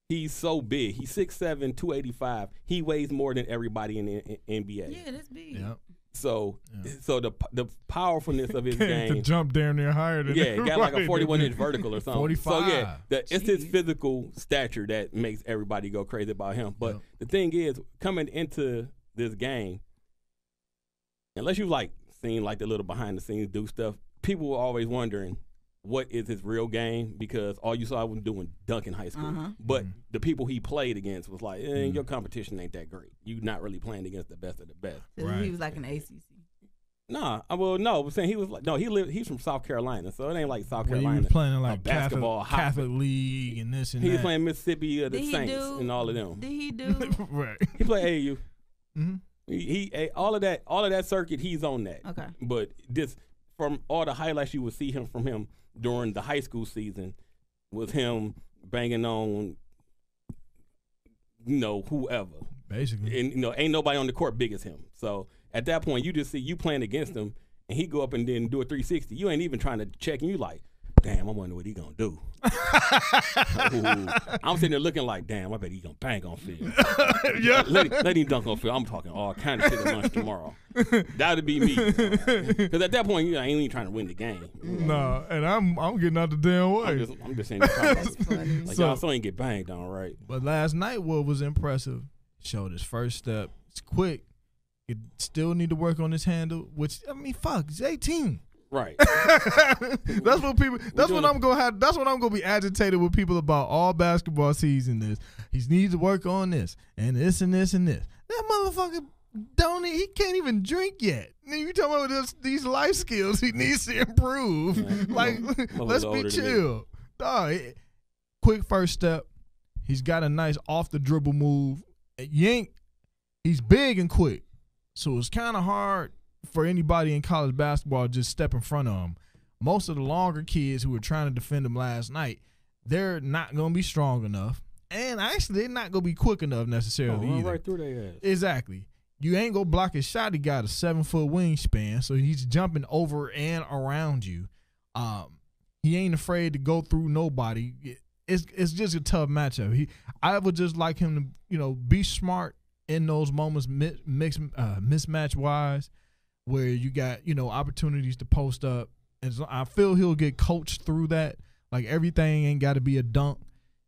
he's so big. He's 6'7", 285. He weighs more than everybody in the NBA. Yeah, that's big. Yep. So the powerfulness of his game. To jump down there higher than he got like a 41-inch vertical or something. 45. So yeah, it's his physical stature that makes everybody go crazy about him. But the thing is, coming into this game, unless you've seen the little behind the scenes do stuff, people were always wondering what is his real game, because all you saw was doing dunk in high school. But the people he played against was your competition ain't that great. You're not really playing against the best of the best. So he was like an ACC. Nah, I'm saying he was he's from South Carolina, so it ain't like South Carolina. He was playing like basketball, Catholic League and this and that. He was playing Mississippi, the Saints, and all of them. Did he do? Right. He played AAU. Mm-hmm. He all of that circuit, he's on that. Okay. But from all the highlights you would see from him during the high school season was him banging on, whoever. Basically. And, ain't nobody on the court big as him. So at that point, you just see you playing against him, and he go up and then do a 360. You ain't even trying to check, and you like, damn, I wonder what he gonna do. I'm sitting there looking like, damn, I bet he gonna bang on field. Yeah. Let him dunk on field. I'm talking all kind of shit at lunch tomorrow. That'd be me. Because at that point, I ain't even trying to win the game. No, and I'm getting out the damn way. I'm just saying that. So, y'all still ain't get banged on, right? But last night, what was impressive, showed his first step. It's quick. He still need to work on his handle, which, he's 18. Right. That's what people. That's what I'm gonna have. That's what I'm gonna be agitated with people about all basketball season. Is he needs to work on this and this and this and this. That motherfucker he can't even drink yet. You talking about these life skills he needs to improve. Let's be chill. Dog, quick first step. He's got a nice off the dribble move. He's big and quick, so it's kind of hard for anybody in college basketball just step in front of him. Most of the longer kids who were trying to defend him last night, they're not going to be strong enough. And actually, they're not going to be quick enough necessarily either. Right through their ass. Exactly. You ain't going to block his shot. He got a 7-foot wingspan, so he's jumping over and around you. He ain't afraid to go through nobody. It's just a tough matchup. I would just like him to, be smart in those moments, mismatch-wise, where you got, opportunities to post up. And so I feel he'll get coached through that. Like, everything ain't got to be a dunk.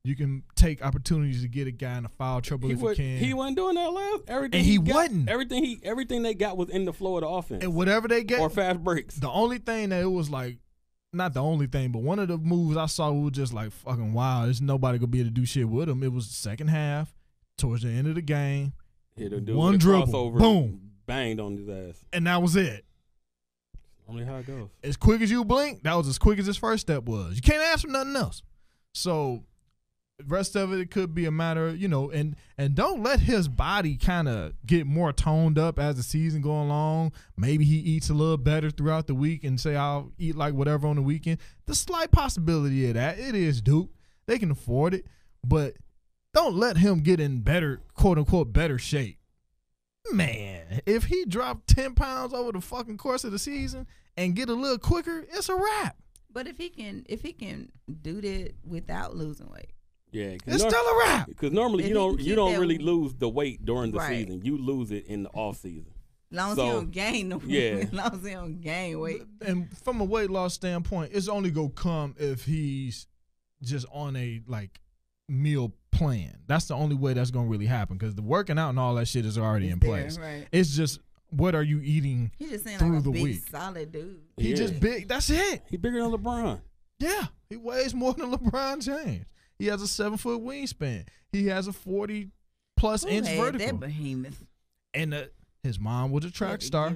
You can take opportunities to get a guy in a foul trouble if you can. He wasn't doing that last. Everything they got was in the flow of the offense. And whatever they get. Or fast breaks. The only thing that it was not the only thing, but one of the moves I saw was just like, fucking wow, there's nobody going to be able to do shit with him. It was the second half, towards the end of the game. One dribble, boom. Banged on his ass. And that was it. Only how it goes. As quick as you blink, that was as quick as his first step was. You can't ask for nothing else. So the rest of it could be a matter of, and don't let his body kind of get more toned up as the season go along. Maybe he eats a little better throughout the week and say, I'll eat like whatever on the weekend. The slight possibility of that. It is Duke. They can afford it. But don't let him get in better, quote unquote, better shape. Man, if he dropped 10 pounds over the fucking course of the season and get a little quicker, it's a wrap. But if he can do that without losing weight, yeah, it's still a wrap. Because normally you don't really lose the weight during the season. You lose it in the off season. As long as he don't gain the weight. As long as he don't gain weight. And from a weight loss standpoint, it's only gonna come if he's just on a meal plan. That's the only way that's gonna really happen, because the working out and all that shit is already in place. Right. It's just, what are you eating He just seems through like a the big, week? solid dude. He just big. That's it. He bigger than LeBron. Yeah, he weighs more than LeBron James. He has a 7-foot wingspan. He has a 40+ inch vertical. That behemoth. And his mom was a track star.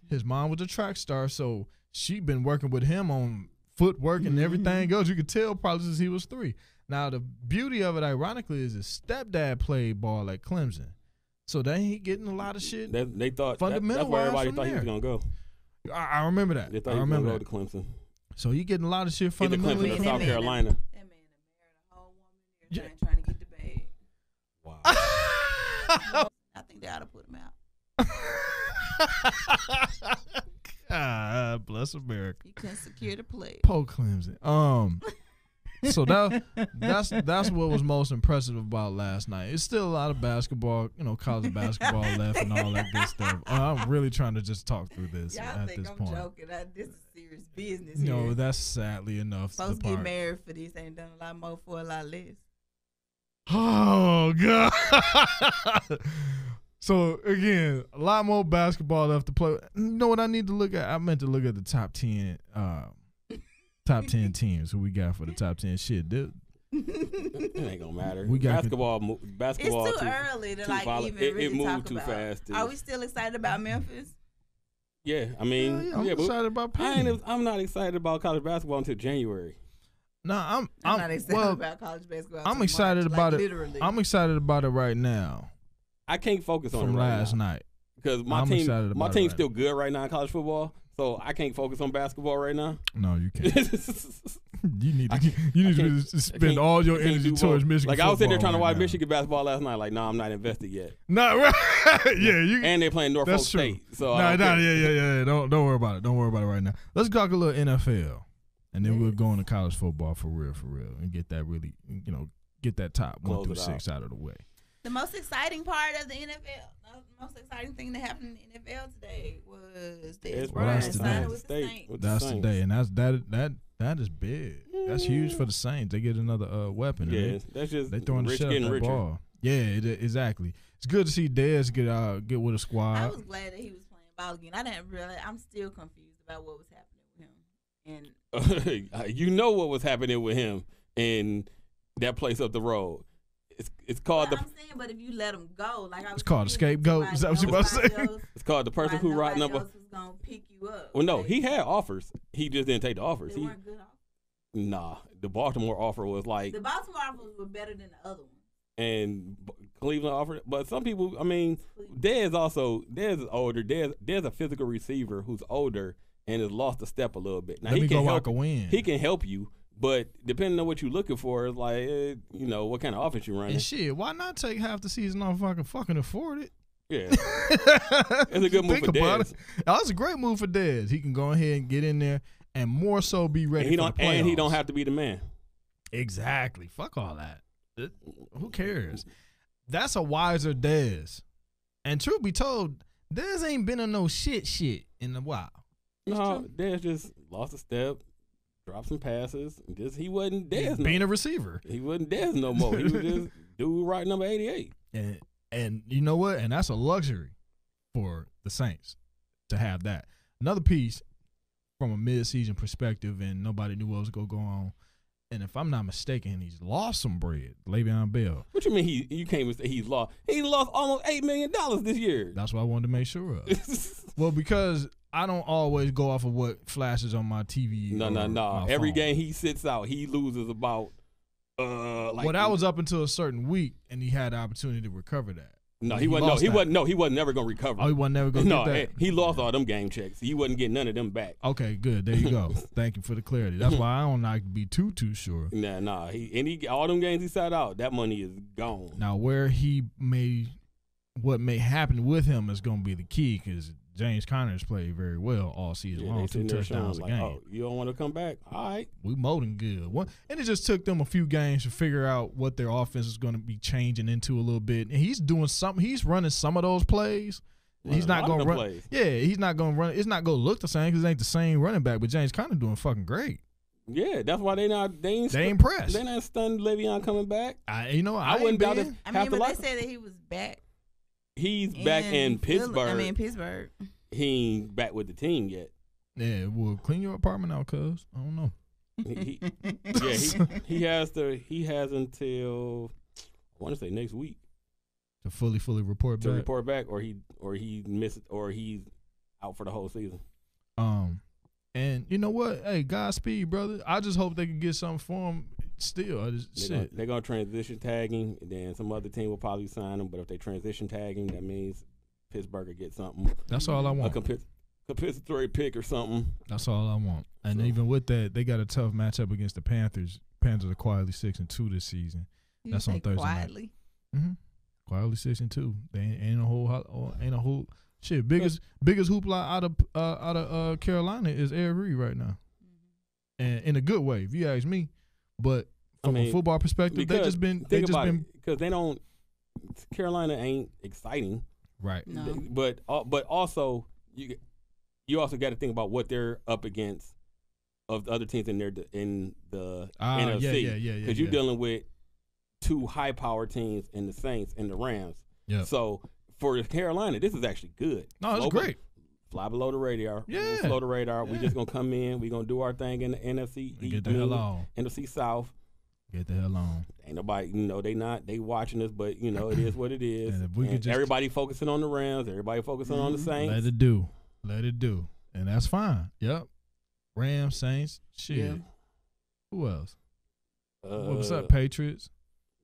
His mom was a track star, so she been working with him on footwork and everything else. You could tell probably since he was 3. Now, the beauty of it, ironically, is his stepdad played ball at Clemson. So they ain't getting a lot of shit. They thought fundamental. that's where everybody thought he was going to go. I remember that. They thought I he was remember gonna that. go to Clemson. So you getting a lot of shit Either fundamentally. Clemson or That South man- Carolina. That man married a whole woman and trying to get the bag. Wow. I think they ought to put him out. God bless America. He couldn't secure the play. Poe Clemson. So that's what was most impressive about last night. It's still a lot of basketball, college basketball left and all that good stuff. I'm really trying to just talk through this Y'all at think this I'm point. joking. This is serious business No, here. that's sadly enough. Folks the get part. married for this. Ain't done a lot more for a lot less. Oh God. So again, a lot more basketball left to play. You know what I need to look at? I meant to look at the top 10 teams who we got for the top 10 shit. Dude. It ain't gonna matter. We got basketball. It's too early to even really it moved talk too about. fast. Are we still excited about Memphis? Yeah, I mean, I'm but excited about Penny. I'm not excited about college basketball until January. No, I'm not excited about college basketball. I'm until excited March, about it. Literally. I'm excited about it right now. I can't focus on From it right last now. night. Because my I'm team, excited about my it team's right still good right now in college football, so I can't focus on basketball right now. No, you can't. You need to can't spend all your I can't energy do towards both. Michigan. Like I was sitting there trying to football watch right Michigan basketball last night. Like, no, I'm not invested yet. now. No, right? Yeah, And they're playing Norfolk That's true. State. So yeah. Don't worry about it. Don't worry about it right now. Let's talk a little NFL, and then we'll go into college football for real, and get that really, get that top Close 1 through it 6 out of the way. The most exciting part of the NFL, the most exciting thing that happened in the NFL today was Dez Dez Bryant Bryant today. signing with the Saints. That's today, and that is big. That's huge for the Saints. They get another weapon. Yeah, that's just they throwing the rich shit getting at that richer. ball. Yeah, exactly. It's good to see Dez get with a I squad. was glad that he was playing ball again. I didn't really. I'm still confused about what was happening with him. And You know what was happening with him in that place up the road. It's called I'm saying, but if you let him go, like I was It's called a confused scapegoat. Is that what you about to say? It's called the person who rocked number. Else was gonna pick you up. Well, no, Like, he had offers. He just didn't take the offers. They weren't good offers. Nah, the Baltimore offer was like, The Baltimore offers were better than the other ones. and Cleveland offered. But some people, I mean, Dez is older. Dez a physical receiver who's older and has lost a step a little bit. Now Let he me can go help. rock a win. He can help you, but depending on what you're looking for, it's like what kind of offense you're running. And shit, why not take half the season off if I can fucking afford it? Yeah, it's a good move Think for about Dez. it. That was a great move for Dez. He can go ahead and get in there and more so be ready And for the playoffs. and he don't have to be the man. Exactly. Fuck all that. Who cares? That's a wiser Dez. And truth be told, Dez ain't been on no shit in a while. No, Dez just lost a step, dropped some passes. He wasn't Dez. Being a receiver. He wasn't Dez no more. He was just dude right number 88. And you know what? And that's a luxury for the Saints to have that. Another piece from a mid-season perspective, and nobody knew what was going to go on. And if I'm not mistaken, he's lost some bread. Le'Veon Bell. What you mean you can't say he's lost? He lost almost $8 million this year. That's what I wanted to make sure of. Well, because I don't always go off of what flashes on my TV. No. Every game he sits out, he loses about well, that was up until a certain week, and he had the opportunity to recover that. No, But he wasn't. lost He wasn't never gonna recover. Oh, he wasn't never going to No, get that? he lost all them game checks. He wasn't getting none of them back. Okay, good. There you go. Thank you for the clarity. That's why I don't like to be too sure. Nah. He all them games he sat out. That money is gone. Now, what may happen with him is going to be the key, because James Conner's played very well all season long, they 2 sitting there touchdowns a showing, game. like, oh, you don't want to come back? All right. We molding good. And it just took them a few games to figure out what their offense is going to be changing into a little bit. And he's doing something. He's running some of those plays. He's not going to run. Plays. Yeah, he's not going to run. It's not going to look the same because it ain't the same running back. But James Conner doing fucking great. Yeah, that's why they ain't impressed. They not stunned Le'Veon coming back. I wouldn't doubt it. I mean, but they said that he was back. He's back in Pittsburgh. Pittsburgh. He ain't back with the team yet. Yeah, well, clean your apartment out, cuz. I don't know. He has until I want to say next week To fully report to back. report back, or he missed, or he's out for the whole season. And you know what? Hey, Godspeed, brother. I just hope they can get something for him still. They're gonna transition tag him, and then some other team will probably sign him. But if they transition tag him, that means Pittsburgh will get something. That's all I want. compensatory pick or something. That's all I want. And even with that, they got a tough matchup against the Panthers. Panthers are quietly 6-2 this season. That's on Thursday quietly. night. Quietly 6-2. They ain't a whole shit. Biggest hoopla out of Carolina is Eric Reed right now, and in a good way, if you ask me. But from a football perspective, they just been because they don't. Carolina ain't exciting, right? No. But also you also got to think about what they're up against of the other teams in the NFC. Because you're dealing with two high-power teams in the Saints and the Rams. Yeah. So for Carolina, this is actually good. No, it's great. Fly below the radar. Yeah. Below the radar. We're just gonna come in. We're gonna do our thing in the NFC East. Get the hell on. NFC South. Get the hell on. Ain't nobody, they watching us, but it is what it is. And everybody focusing on the Rams. Everybody focusing on the Saints. Let it do, and that's fine. Yep. Rams, Saints, shit. Yeah. Who else? What's up, Patriots?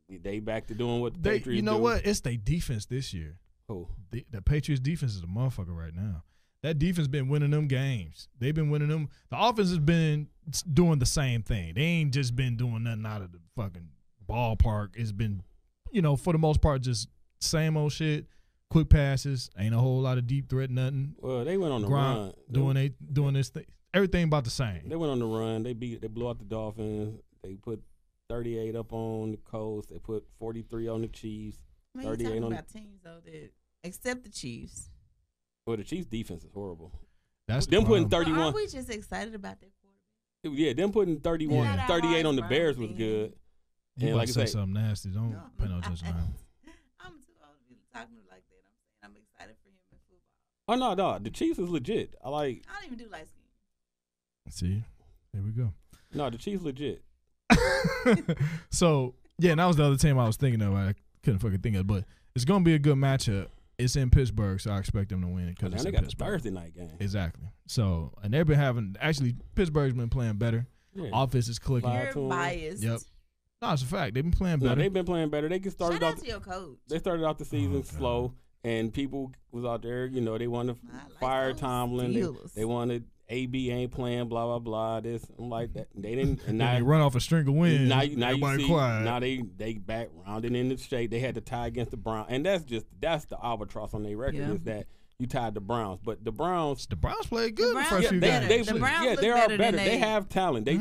They back to doing what the Patriots do. You know what? It's their defense this year. Who? The Patriots defense is a motherfucker right now. That defense been winning them games. They've been winning them. The offense has been doing the same thing. They ain't just been doing nothing out of the fucking ballpark. It's been, for the most part, just same old shit. Quick passes. Ain't a whole lot of deep threat, nothing. Well, they went on the run. Doing this thing. Everything about the same. They went on the run. They blew out the Dolphins. They put 38 up on the Colts. They put 43 on the Chiefs. 38 talking on about teams though that except the Chiefs. Well, the Chiefs' defense is horrible. That's them putting 31. Well, are we just excited about that quarterback? Yeah, them putting 38 on the Bears was good. You about to say something nasty. Don't pay no attention now. I'm too old to be talking like that. I'm excited for him in football. Oh, no. The Chiefs is legit. I don't even do light skin. See? There we go. No, the Chiefs legit. So, yeah, and that was the other team I was thinking of. I couldn't fucking think of it. But it's going to be a good matchup. It's in Pittsburgh, so I expect them to win it because it's in got Pittsburgh. The Thursday night game. Exactly. So, and they've been Pittsburgh's been playing better. Yeah. Offense is clicking. You're biased. Yep. No, it's a fact. They've been playing better. No, they've been playing better. They started out to your coach. They started out the season slow, and people was out there. They wanted to fire Tomlin. They wanted AB ain't playing. Blah blah blah. This I'm like that. They didn't. And now they run off a string of wins. Now you see. Quiet. Now they back rounding in the state. They had to tie against the Browns, and that's the albatross on their record is that you tied the Browns. But the Browns played good the first few games. They are better. They have talent. They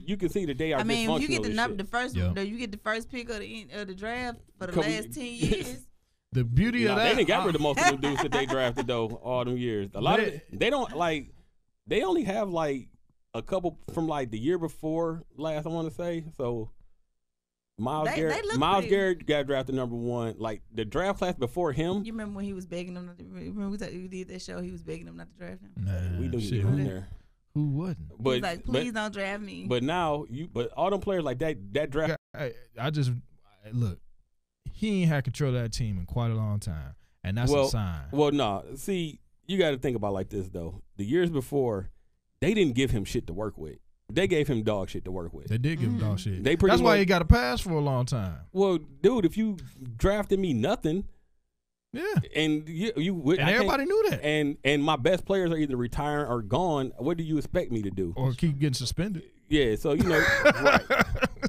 you can see that they are. When you get you get the first pick of the draft for the last 10 years. The beauty of that, they didn't got rid of most of the dudes that they drafted though all them years. A lot of they don't like. They only have like a couple from like the year before last. I want to say so. Miles Garrett got drafted number 1. Like the draft class before him. You remember when he was begging them? Remember we did that show? He was begging them not to draft him. Nah, we knew he was in there. Who wouldn't? But he's like, please don't draft me. But now but all them players like that draft. I just look. He ain't had control of that team in quite a long time, and that's a sign. Well, no. See, you got to think about it like this though. The years before, they didn't give him shit to work with. They gave him dog shit to work with. They did give him dog shit. That's why he got a pass for a long time. Well, dude, if you drafted me nothing, yeah, and and everybody knew that, and my best players are either retiring or gone, what do you expect me to do? Or keep getting suspended? Yeah, so right.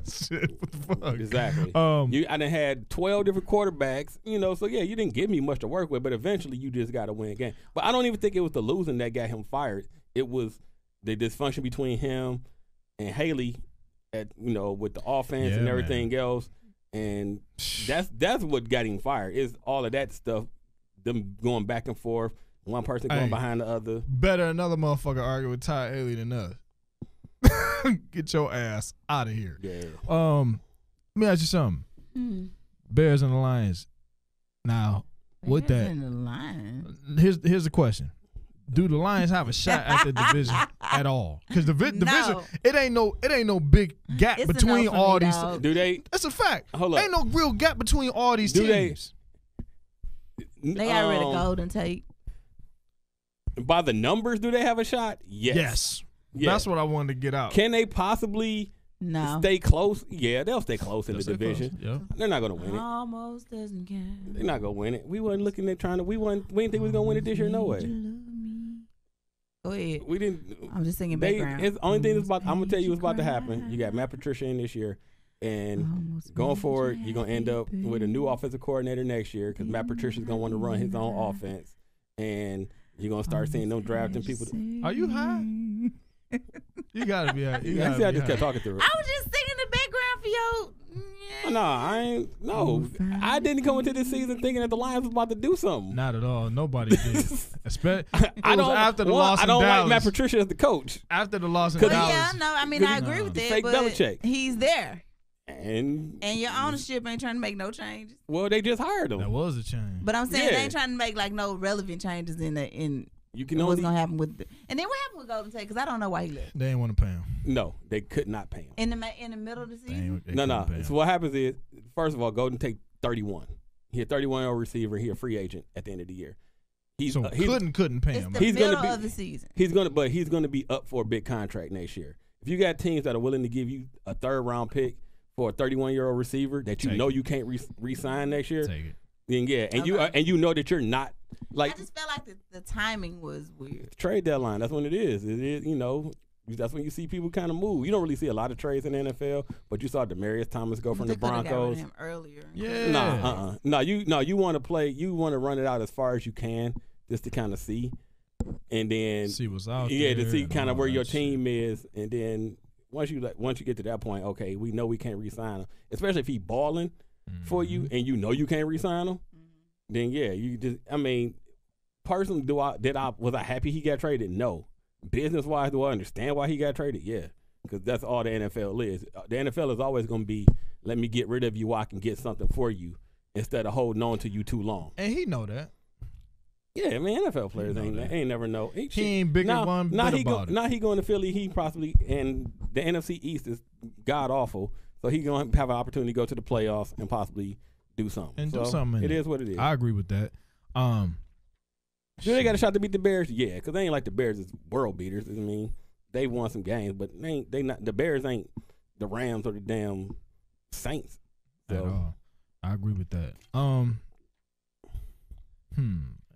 Shit, what the fuck? Exactly. I done had 12 different quarterbacks, so yeah, you didn't give me much to work with, but eventually you just got to win a game. But I don't even think it was the losing that got him fired. It was the dysfunction between him and Haley, with the offense and everything else, and that's what got him fired. Is all of that stuff, them going back and forth, one person going behind the other. Better another motherfucker argue with Ty Haley than us. Get your ass out of here. Yeah. Let me ask you something. Bears and the Lions. Now, with that, and the Lions. Here's the question: do the Lions have a shot at the division at all? Because the division, it ain't no big gap between all these. Do they? That's a fact. Hold up. Ain't no real gap between all these teams. They got rid of Golden Tate. By the numbers, do they have a shot? Yes. Yeah. That's what I wanted to get out. Can they possibly stay close? Yeah, they'll stay close in the division. Yeah. They're not going to win it. Almost doesn't count. They're not going to win it. We wasn't looking at we didn't think we was going to win it this year, no way. Go ahead. We didn't. I'm just singing background. It's the only thing that's about. I'm gonna tell you what's about to happen. You got Matt Patricia in this year, and going forward, you're gonna end up with a new offensive coordinator next year because Matt Patricia's gonna want to run his own offense, and you're gonna start seeing them drafting people. Are you high? You gotta be high. I just kept talking through it. I was just singing the background for you. No, I ain't. No, I didn't come into this season thinking that the Lions was about to do something. Not at all. Nobody did. Especially after the Well, loss. I don't in like Dallas. Matt Patricia as the coach. After the loss in But Dallas. yeah, no, I mean I agree with that. Fake But Belichick. he's there, And your ownership ain't trying to make no changes. well, they just hired him. That was a change. But I'm saying Yeah. they ain't trying to make like no relevant changes in You can what's only gonna happen with. And then what happened with Golden Tate? Because I don't know why he left They didn't want to pay him. no, they could not pay him. in the middle of the season. They No. couldn't pay him. So what happens is, first of all, Golden Tate 31. He a 31-year-old receiver. He a free agent at the end of the year. He's So couldn't pay It's him. the He's gonna middle be- of the season. he's gonna be up for a big contract next year. If you got teams that are willing to give you a 3rd-round pick for a 31-year-old receiver that you Take know it. you can't re-sign next year, Take it. then yeah, and Okay. you know that you're not like I just felt like the timing was weird. trade deadline. That's when it is. It is, that's when you see people kind of move. You don't really see a lot of trades in the NFL, but you saw Demaryius Thomas go from They the coulda got rid of Broncos. him earlier. Yeah. No, you want to play. You want to run it out as far as you can, just to kind of see, and then See what's out yeah, there. to see and kind of all where that your shit. team is, and then once you get to that point, okay, we know we can't re-sign him, especially if he balling for you, and you know you can't re-sign him. Then yeah, you just. I mean, personally, was I happy he got traded? No. Business wise, do I understand why he got traded? Yeah, because that's all the NFL is. The NFL is always going to be, let me get rid of you, I can get something for you, instead of holding on to you too long. And he know that. Yeah, I mean, NFL players know that. ain't never know. He ain't bigger one bit about it. Now he going to Philly. He possibly, and the NFC East is god awful, so he going to have an opportunity to go to the playoffs and possibly do something. And so do something. It is what it is. I agree with that. Do they got a shot to beat the Bears? Yeah, because they ain't like the Bears is world beaters. I mean, they won some games, but they not the Bears ain't the Rams or the damn Saints. At So all. I agree with that.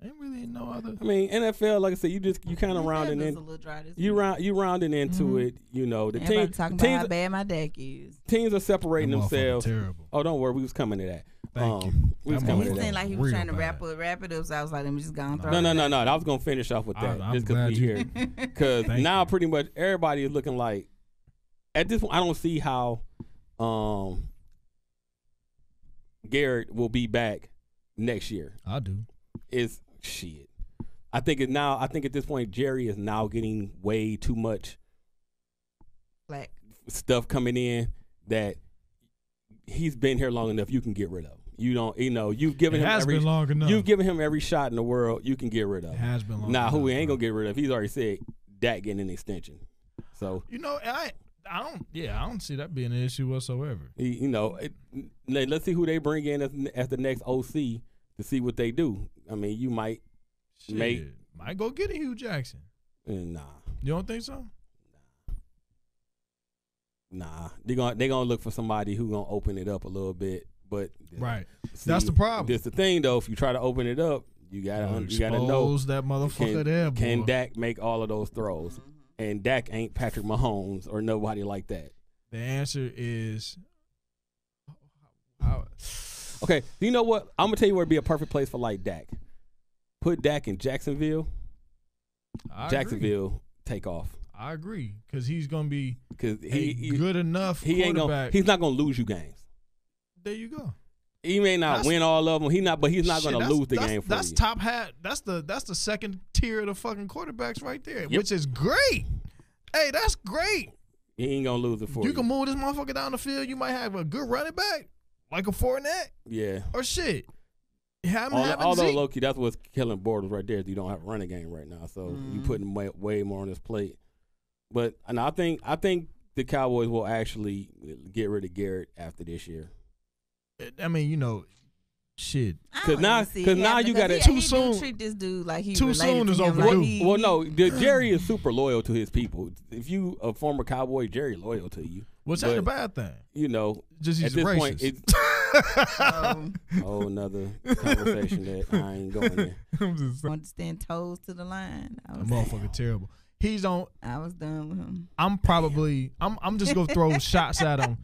Ain't really no other. I mean, NFL, like I said, you kind of rounding It's in. a little dry this You week. rounding into it. You know, the Everybody talking about how bad my deck is. teams are separating That motherfucker themselves. terrible. Oh, don't worry, we was coming to that. Thank you. We was That coming He to seemed that. like he was Real trying to bad. wrap it up, so I was like, let me just go and throw No, it. no. I was gonna finish off with that I'm just because glad we you- here. Because Thank now you. pretty much everybody is looking like at this point. I don't see how Garrett will be back next year. I do. Is shit. I think at this point Jerry is now getting way too much Black. stuff coming in that he's been here long enough. You can get rid of. You don't. You've given It him has every. been long enough. You've given him every shot in the world. You can get rid of. It has been long Now, enough. who he ain't bro. gonna get rid of? He's already said Dak getting an extension. So I don't see that being an issue whatsoever. let's see who they bring in as the next OC to see what they do. I mean, you might Might go get a Hugh Jackson. nah. You don't think so? Nah, they're gonna look for somebody who gonna open it up a little bit. But Right. see, That's the problem. That's the thing, though. If you try to open it up, you gotta know Expose that motherfucker there, boy. can Dak make all of those throws? And Dak ain't Patrick Mahomes or nobody like that. The answer is Okay, you know what? I'm gonna tell you where it'd be a perfect place for like Dak. Put Dak in Jacksonville. Jacksonville take off I agree because he's gonna be because a good enough he ain't quarterback. he's not gonna lose you games. There you go. He may not win all of them. But he's not Shit, gonna lose the game for that's you. top hat. That's the second tier of the fucking quarterbacks right there, Yep. which is great. Hey, that's great. He ain't gonna lose it for you. You can move this motherfucker down the field. You might have a good running back like a Fournette Yeah. or shit. Have him having Although Zeke. low-key, that's what's killing Bortles right there. Is you don't have a running game right now, so you putting way more on his plate. But and I think the Cowboys will actually get rid of Garrett after this year. I mean, shit. Because now you got Too He soon. do treat this dude like he Too related soon to is him, overdue. like he- Well, no, Jerry is super loyal to his people. If you a former Cowboy, Jerry loyal to you. What's that a bad thing? At Just he's this racist. point, it's whole another conversation that I ain't going there. I'm just saying. Want to stand toes to the line. I That was motherfucker terrible. he's on. I was done with him. I'm just gonna throw shots at him,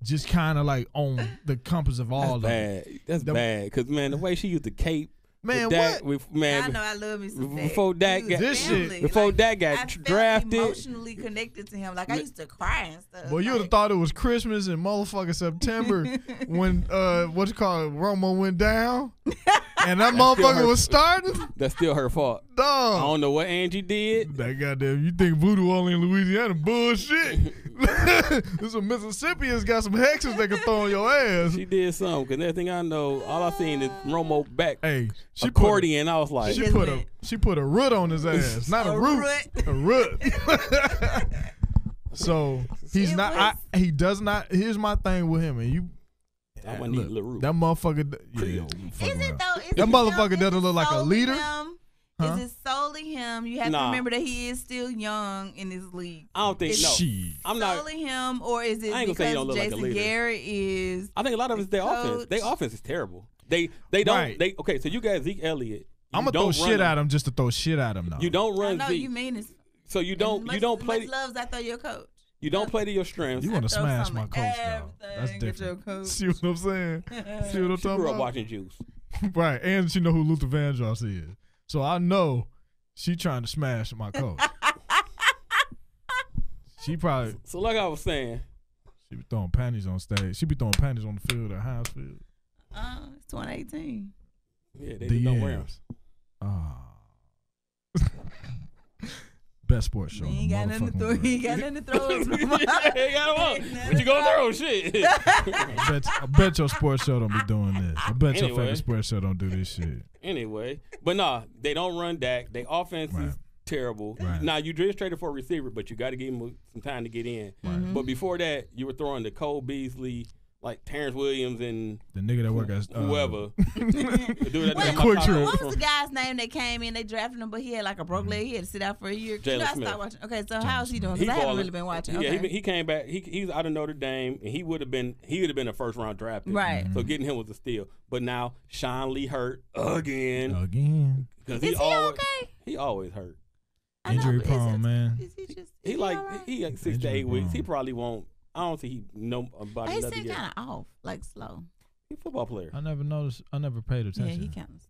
just kind of like on the compass of all That's bad. That's bad. Because man, the way she used the cape. Man, Dak, what? I know I love me some Dak. Before Dak got this shit. Before like, Dak got drafted, emotionally connected to him. Like I used to cry and stuff. Well, you would have thought it was Christmas in motherfucking September when what's it called Romo went down, and that motherfucker was starting. That's still her fault. Dog. I don't know what Angie did. That goddamn, you think voodoo only in Louisiana? Bullshit. Some Mississippians got some hexes they can throw on your ass. She did something, because everything I know, all I seen is Romo back. Hey, she accordion. I was like, she put a root on his ass, not a root, a root. So he's he does not. Here's my thing with him, and you. I want to need LaRue. That motherfucker. Yeah, is it though? That motherfucker doesn't look like a leader. Huh? Is it solely him? You have to remember that he is still young in this league. I don't think I'm not solely him, or is it because Jason Garrett is? I think a lot of it's their offense. Their offense is terrible. They don't. Right. Okay, so you got Zeke Elliott. I'm gonna throw shit at him just to throw shit at him. Though you don't run. I know Zeke. you mean it. So you don't play. Much love, I throw your coach. You don't play to your strengths. You want to smash my coach, though. That's different. See what I'm saying? See what I'm talking about? She grew up watching Juice. Right, and she know who Luther Vandross is. So I know she trying to smash my coach. She probably. So like I was saying. She be throwing panties on stage. She be throwing panties on the field at Hines Field. It's 2018. Yeah, they don't wear them. Best sports show. He ain't got nothing to throw. He ain't got nothing to throw. What you gonna throw? Shit. I bet your sports show don't be doing this. I bet your favorite sports show don't do this shit. Anyway, but nah, they don't run Dak. Their offense is terrible. Right. Now you just traded for a receiver, but you got to give him some time to get in. Right. But before that, you were throwing the Cole Beasley, like Terrence Williams and the nigga that work as whoever. What was the guy's name that came in? They drafted him, but he had like a broke leg. He had to sit out for a year. Jalen Smith. I stopped watching. Okay, so how's he doing? Because I haven't really been watching. Yeah, he came back. He's out of Notre Dame, and he would have been a first round draft pick. Right. So getting him was a steal. But now Sean Lee hurt again. Is he okay? He always hurt. Injury prone, man. Is he just? He like 6 to 8 weeks. He probably won't. I don't think he know about he another seemed year. kind of off, like slow. He's a football player. I never noticed. I never paid attention. Yeah, he counts.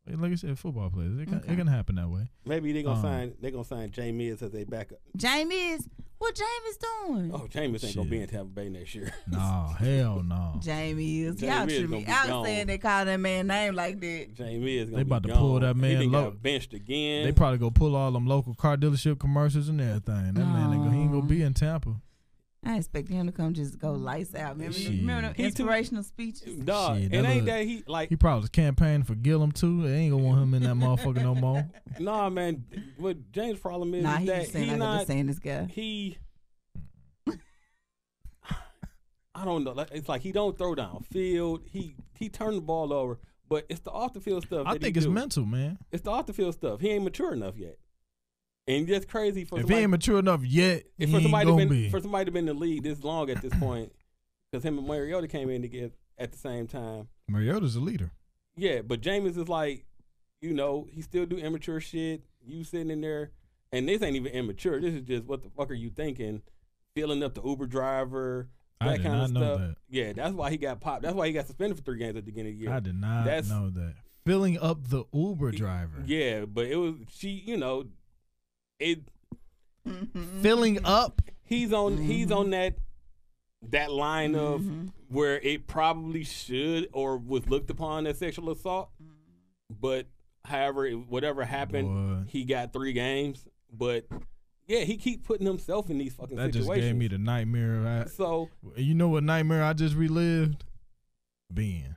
Like I said, football players. It can happen that way. Maybe they're gonna sign Jameis as a backup. Jameis? What Jameis doing? Oh, Jameis ain't gonna be in Tampa Bay next year. No, hell no. Jameis. Y'all should be out saying they call that man name like that. Jameis gonna they about be to pull that man. He got benched again. They probably go pull all them local car dealership commercials and everything. That man he ain't gonna be in Tampa. I expect him to come just go lights out. Remember the inspirational speeches? Dog, it ain't that he like. He probably was campaigning for Gillum too. They ain't gonna want him in that motherfucker no more. Nah, man. What James' problem is that he's not saying this guy. I don't know. It's like he don't throw downfield. He turned the ball over, but it's the off the field stuff. I think it's mental, man. It's the off the field stuff. He ain't mature enough yet. And that's crazy for if he ain't mature enough yet, for somebody to been in the league this long at this point, because him and Mariota came in together at the same time. Mariota's a leader. Yeah, but Jameis is like, he still do immature shit. You sitting in there, and this ain't even immature. This is just what the fuck are you thinking? Filling up the Uber driver, that kind of stuff. That. Yeah, that's why he got popped. That's why he got suspended for 3 games at the beginning of the year. I did not know that. Filling up the Uber driver. Yeah, but it was filling up. He's on that line of where it probably should or was looked upon as sexual assault. But however, whatever happened, he got 3 games. But yeah, he keep putting himself in these fucking situations. That just gave me the nightmare. So you know what nightmare I just relived? Being.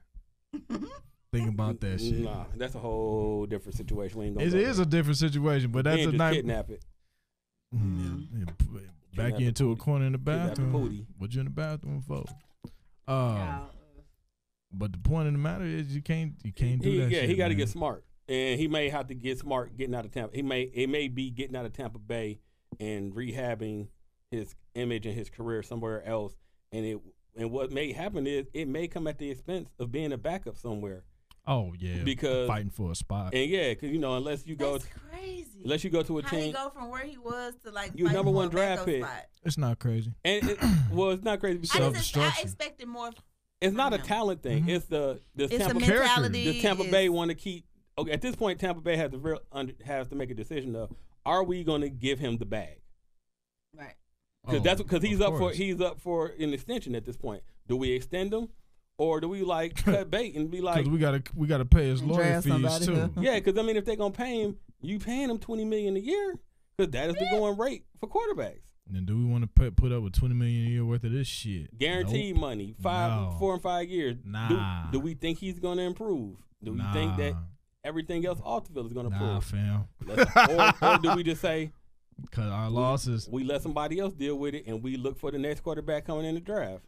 Thinking about that shit. Nah, that's a whole different situation. It is a different situation, but that's a nightmare. Kidnap it. Back you into a corner in the bathroom. What you in the bathroom for? But the point of the matter is you can't do that. Yeah, shit, he got to get smart, and he may have to get smart getting out of Tampa. It may be getting out of Tampa Bay and rehabbing his image and his career somewhere else. And what may happen is it may come at the expense of being a backup somewhere. Oh yeah, because fighting for a spot. And yeah, because unless you go, that's crazy. Unless you go to a How team. he go from where he was to like You number one draft pick. Spot? It's not crazy. And it's not crazy because I expected more. It's not a talent thing. Mm-hmm. It's the It's a mentality. Does Tampa Bay want to keep? Okay, at this point, Tampa Bay has to make a decision of: are we going to give him the bag? Right. Because he's up for an extension at this point. Do we extend him, or do we like cut bait and be like? Because we gotta pay his lawyer fees too. Yeah, because I mean, if they're gonna pay him, you paying him $20 million a year because that is the going rate for quarterbacks. And then do we want to put up with $20 million a year worth of this shit? Guaranteed money, 4 and 5 years. Nah. Do we think he's gonna improve? Do we think that everything else off the field is gonna improve? Fam. Or do we just say? Because our losses. We let somebody else deal with it, and we look for the next quarterback coming in the draft.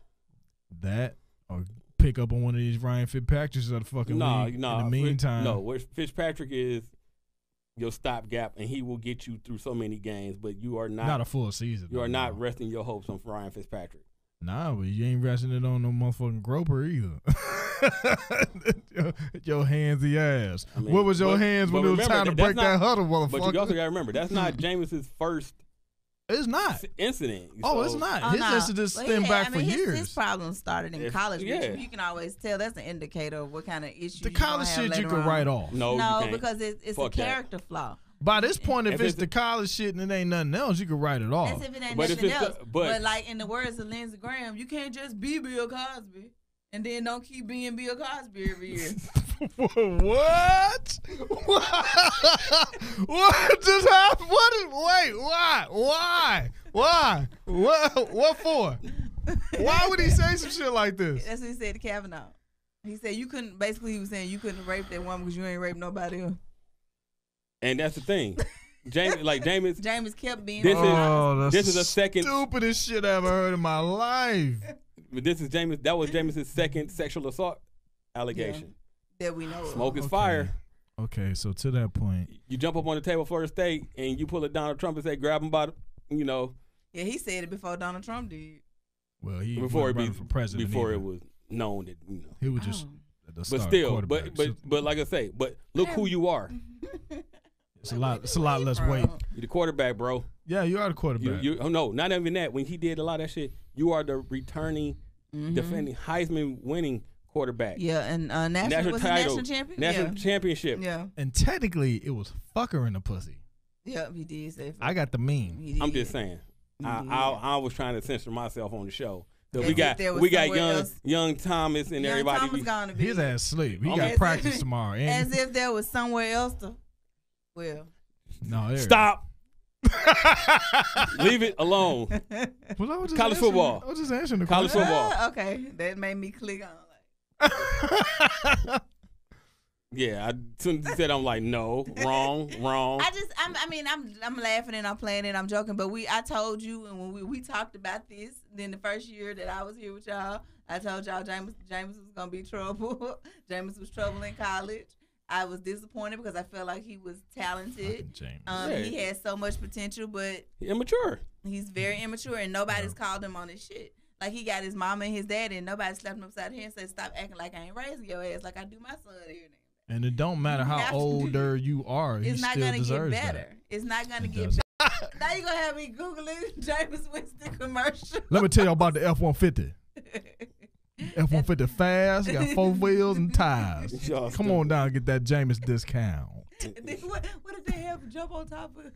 That or pick up on one of these Ryan Fitzpatricks of the fucking league. In the meantime, where Fitzpatrick is your stopgap, and he will get you through so many games. But you are not a full season. You are not resting your hopes on Ryan Fitzpatrick. Nah, but you ain't resting it on no motherfucking Groper either. your handsy ass. I mean, what was your hands when it was time to break that huddle, motherfucker? But you also got to remember, that's not Jameis's first. It's not incident. So. It's not. His incident stemmed back for years. His problem started in college. Which you can always tell. That's an indicator of what kind of issues. The college shit you can write off. No, because it's a character flaw. By this point, if it's the college shit and it ain't nothing else, you can write it off. That's if it ain't nothing else. But like in the words of Lindsey Graham, you can't just be Bill Cosby and then don't keep being Bill Cosby every year. What? What just happened? Why? What for? Why would he say some shit like this? That's what he said to Kavanaugh. He said you couldn't. Basically, he was saying you couldn't rape that woman because you ain't raped nobody else. And that's the thing. Jameis kept being. This is a second stupidest shit I ever heard in my life. This is Jameis. That was Jameis's second sexual assault allegation. Yeah, that we know. Smoke is fire. Okay, so to that point, you jump up on the table for a state and you pull a Donald Trump and say, "Grab him by the," Yeah, he said it before Donald Trump did. Well, he before he for president. Before it was known that he was just. But still, but like I say, but look who you are. It's a lot less weight. You're the quarterback, bro. Yeah, you are the quarterback. No, not even that. When he did a lot of that shit, you are the defending Heisman winning quarterback. Yeah, and national champion. National championship. Yeah. And technically, it was fucker in the pussy. Yeah, he did say. I got the meme. I'm just saying. I was trying to censor myself on the show. So we got young Thomas and everybody. Thomas gonna be. His ass sleep. He got practice tomorrow. As if there was somewhere else to. Well. No. Stop. Leave it alone. Well, college football. I was just answering the college question. Football. Okay, that made me click on. Yeah, as soon as he said, I'm like, no, wrong. I'm laughing and I'm playing and I'm joking, but I told you, and when we talked about this, then the first year that I was here with y'all, I told y'all James was gonna be trouble. James was trouble in college. I was disappointed because I felt like he was talented. He had so much potential, but immature. He's very immature, and nobody's called him on his shit. Like, he got his mama and his daddy, and nobody slapped him upside the head and said, "Stop acting like I ain't raising your ass like I do my son here now." And it don't matter how older you are, it's not going to get better. It's not going to get better. Now you're going to have me Googling Jameis Winston commercial. Let me tell you about the F-150. F-150 fast, got 4 wheels and tires. Come on down and get that Jameis discount. What did they have to jump on top of?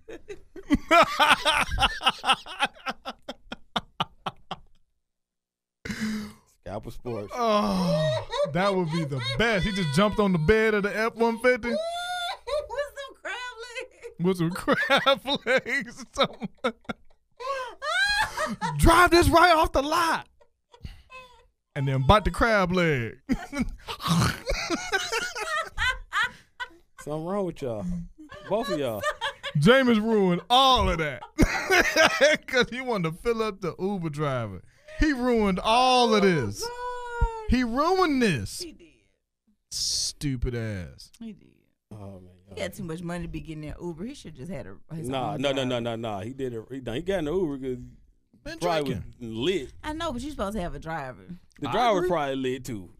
Scalper Sports. Oh, that would be the best. He just jumped on the bed of the F-150. With some crab legs. Drive this right off the lot. And then bite the crab leg. Something wrong with y'all. Both of y'all. Jameis ruined all of that. Because he wanted to fill up the Uber driver. He ruined all of this. God. He ruined this. He did. Stupid ass. He did. Oh, man. He had too much money to be getting that Uber. He should just had his No. He did it. He got in the Uber because probably was lit. I know, but you're supposed to have a driver. The driver probably lit too.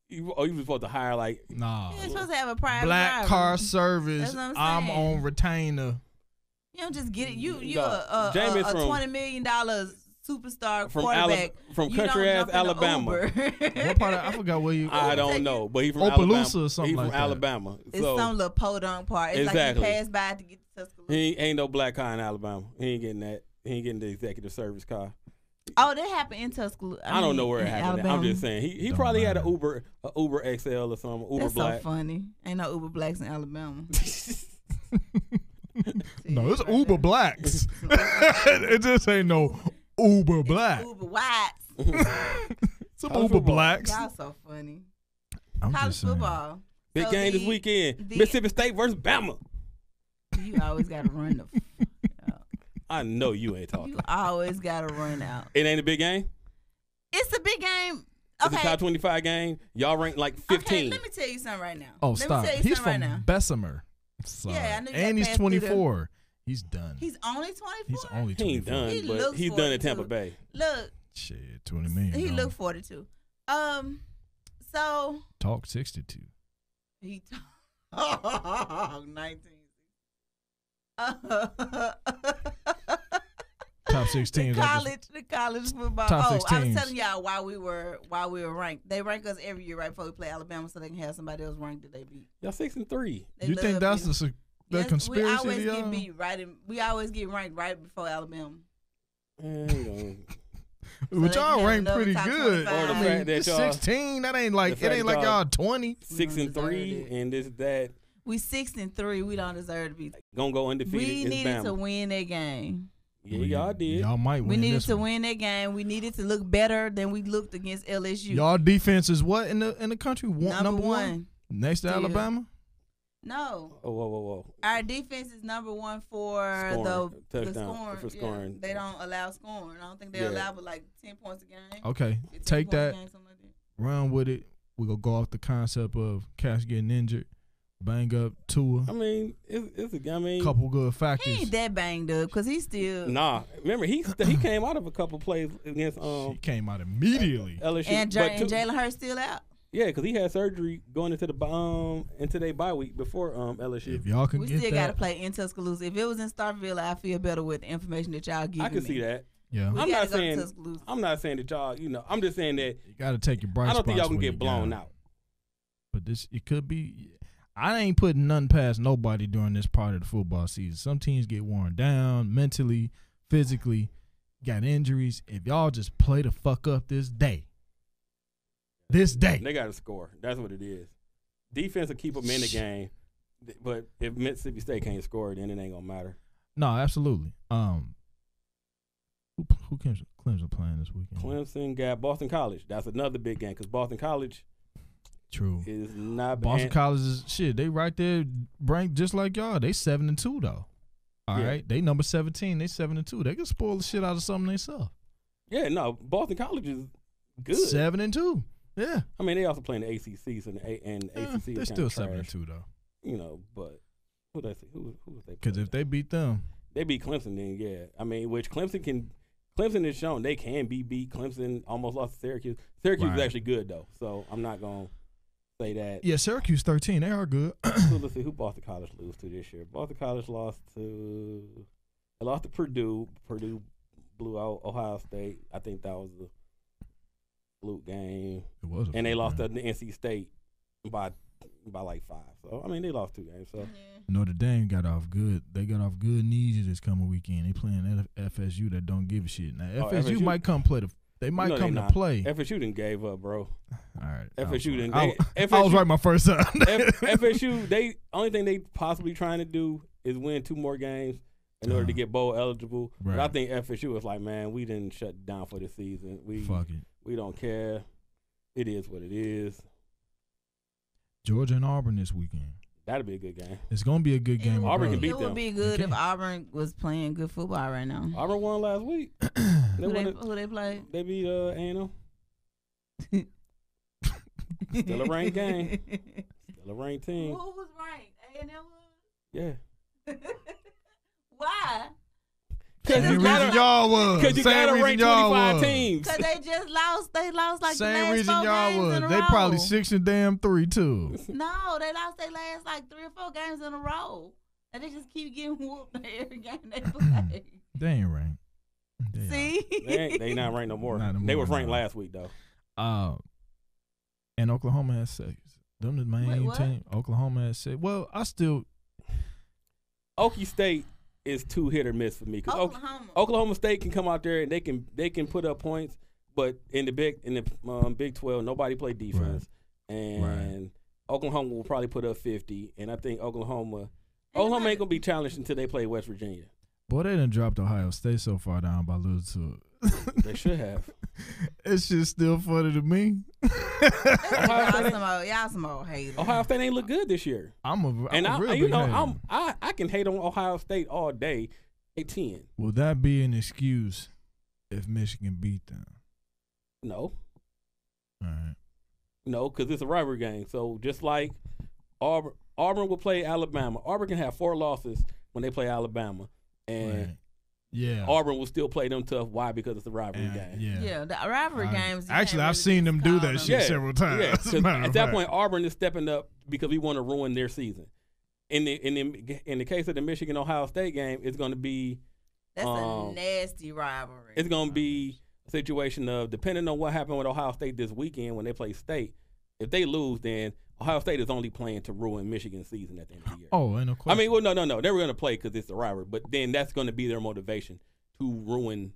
You was supposed to hire Nah. You're supposed to have a private Black driver. car service. That's what I'm I'm on retainer. You don't just get it. You're No, a Jameis from- $20 million superstar From quarterback. from You country don't ass jump in the Alabama. Uber. What part of, I forgot where you. I don't know, but he from Opelousas Alabama. or something He like from that. Alabama. It's So some little podunk part. It's Exactly. like you pass by to get to Tuscaloosa. he ain't no black car in Alabama. He ain't getting that. He ain't getting the executive service car. Oh, that happened in Tuscaloosa. I don't know where it in happened. Alabama. I'm just saying he Don't probably had matter. a Uber XL or something. Uber That's Black. so funny. Ain't no Uber Blacks in Alabama. No, it's Uber Blacks. It just ain't no Uber Black. Uber Whites. Some College Uber football. Blacks. Y'all so funny. I'm College just saying. football. Big So game this the- weekend. the- Mississippi State versus Bama. You always got to run the. I know you ain't talking. You always got to run out. It ain't a big game. It's a big game. It's a Okay. top 25 game. Y'all rank like 15. Okay, let me tell you something right now. Oh, let stop. Me tell you He's something from right now. Bessemer. Sorry. Yeah, I knew you and got he's passed through the- 24. He's done. He's only 24. He's only He ain't 24. done, He but looks he's done at 42. Tampa Bay. Look, Shit, 20 million. he gone. looked 42. So Talk 62. he 19. Top 16. The college football. Top I 16s. was telling y'all why we were ranked. They rank us every year right before we play Alabama, so they can have somebody else ranked that they beat. Y'all 6-3. They You think love that's beating- the Yes, conspiracy? We always to y'all? get beat right. We always get ranked right before Alabama. But they y'all can have ranked another pretty top good. 25. Or the I mean, fact that it's y'all- 16. That ain't like the it fact ain't that like y'all- y'all 20. 6-3, and this that We 6-3. We don't deserve to be. gonna go undefeated. We It's needed Bama. to win that game. Yeah, y'all did. Y'all might win. We needed this to one. win that game. We needed to look better than we looked against LSU. Y'all defense is what in the country? Number one. one. Next to Still. Alabama. No, Oh, whoa. our defense is number one for Scoring, the touchdown, scoring. for scoring. Yeah, they don't allow scoring. I don't think they Yeah. allow but like 10 points a game. Okay, 15 take points a that. game, something like that. Run with it. We gonna go off the concept of Cash getting injured, bang up Tua. I mean, it's a. I mean, Couple good He factors. ain't that banged up because he's still nah. Remember, he came out of a couple plays against She came out immediately. LSU. and but two- Jalen Hurts still out. yeah, because he had surgery going into their bye week before LSU. If y'all can We get still got to that, play in Tuscaloosa. If it was in Starkville, I feel better with the information that y'all give me. I can see that. yeah, We I'm gotta not go to saying Tuscaloosa. I'm not saying that y'all. I'm just saying that you got to take your bright I don't think spots y'all can when you get blown got 'em. out. But it could be. I ain't putting nothing past nobody during this part of the football season. Some teams get worn down mentally, physically, got injuries. If y'all just play the fuck up this day, They got to score. That's what it is. Defense will keep them in the game, but if Mississippi State can't score, then it ain't gonna matter. No, absolutely. Who Clemson playing this weekend? Clemson got Boston College. That's another big game because Boston College True. is not Boston and- College is shit. They right there, ranked just like y'all. They 7-2 though. All right, Yeah. they number 17. They 7-2. They can spoil the shit out of something themselves. Yeah, no, Boston College is good. 7-2. Yeah, I mean, they also play in the ACC, so and ACC they're is still kinda trash, 7-2 though. But who they say? Who was they? Because play? if they beat them, They beat Clemson, then yeah. I mean, which Clemson has shown they can be beat. Clemson almost lost to Syracuse. Syracuse is Right. actually good though, so I'm not gonna say that. yeah, Syracuse 13. They are good. So let's see who Boston College lose to this year. Boston College lost to Purdue. Purdue blew out Ohio State. I think that was the fluke game, It was, and they lost to the NC State by like 5. So I mean, they lost 2 games. So Notre Dame got off good. They got off good knees this coming weekend. They playing FSU that don't give a shit. Now FSU might come play They might No, come they to not. play. FSU didn't gave up, bro. All right. FSU didn't. I FSU, was right my first time. FSU, they only thing they possibly trying to do is win 2 more games in order to get bowl eligible. Right. But I think FSU was like, man, we didn't shut down for the season. Fuck it. We don't care. It is what it is. Georgia and Auburn this weekend. That'll be a good game. It's gonna be a good game. Auburn can regardless. beat It would them. be good They if can. Auburn was playing good football right now. Auburn won last week. Who they played? They beat A&M. Still a ranked game. Still a ranked Who team. was ranked? A&M Yeah. was? Why? Same reason y'all was. Because you Same got to reason rank y'all 25 was. teams. Because they just lost. They lost like the Same last reason 4 y'all games was. in a They row. probably 6-3 too. No, they lost their last like 3 or 4 games in a row. And they just keep getting whooped every game they play. They ain't ranked. See? They not ranked no more. Not They was ranked last week, though. And Oklahoma has 6. Them the main team. Oklahoma has 6. Well, Okie State is too hit or miss for me. Because Oklahoma State can come out there and they can put up points, but in the Big 12, nobody played defense. Right. And Oklahoma will probably put up 50. And I think Oklahoma ain't going to be challenged until they play West Virginia. Boy, they done dropped Ohio State so far down by losing to it. They should have. It's just still funny to me. Y'all some old haters. Ohio State ain't look good this year. I can hate on Ohio State all day. 10. Will that be an excuse if Michigan beat them? No. All right. No, because it's a rivalry game. So just like Auburn will play Alabama. Auburn can have 4 losses when they play Alabama. And Auburn will still play them tough. Why? Because it's a rivalry game. Yeah, the rivalry games. Actually, I've seen them do that shit several times. Yeah, at that point, Auburn is stepping up because we want to ruin their season. In the case of the Michigan-Ohio State game, it's going to be that's a nasty rivalry. It's going to be a situation of, depending on what happened with Ohio State this weekend when they play State, if they lose, then Ohio State is only playing to ruin Michigan's season at the end of the year. Oh, and of course. I mean, well, no. They were going to play because it's a rivalry, but then that's going to be their motivation to ruin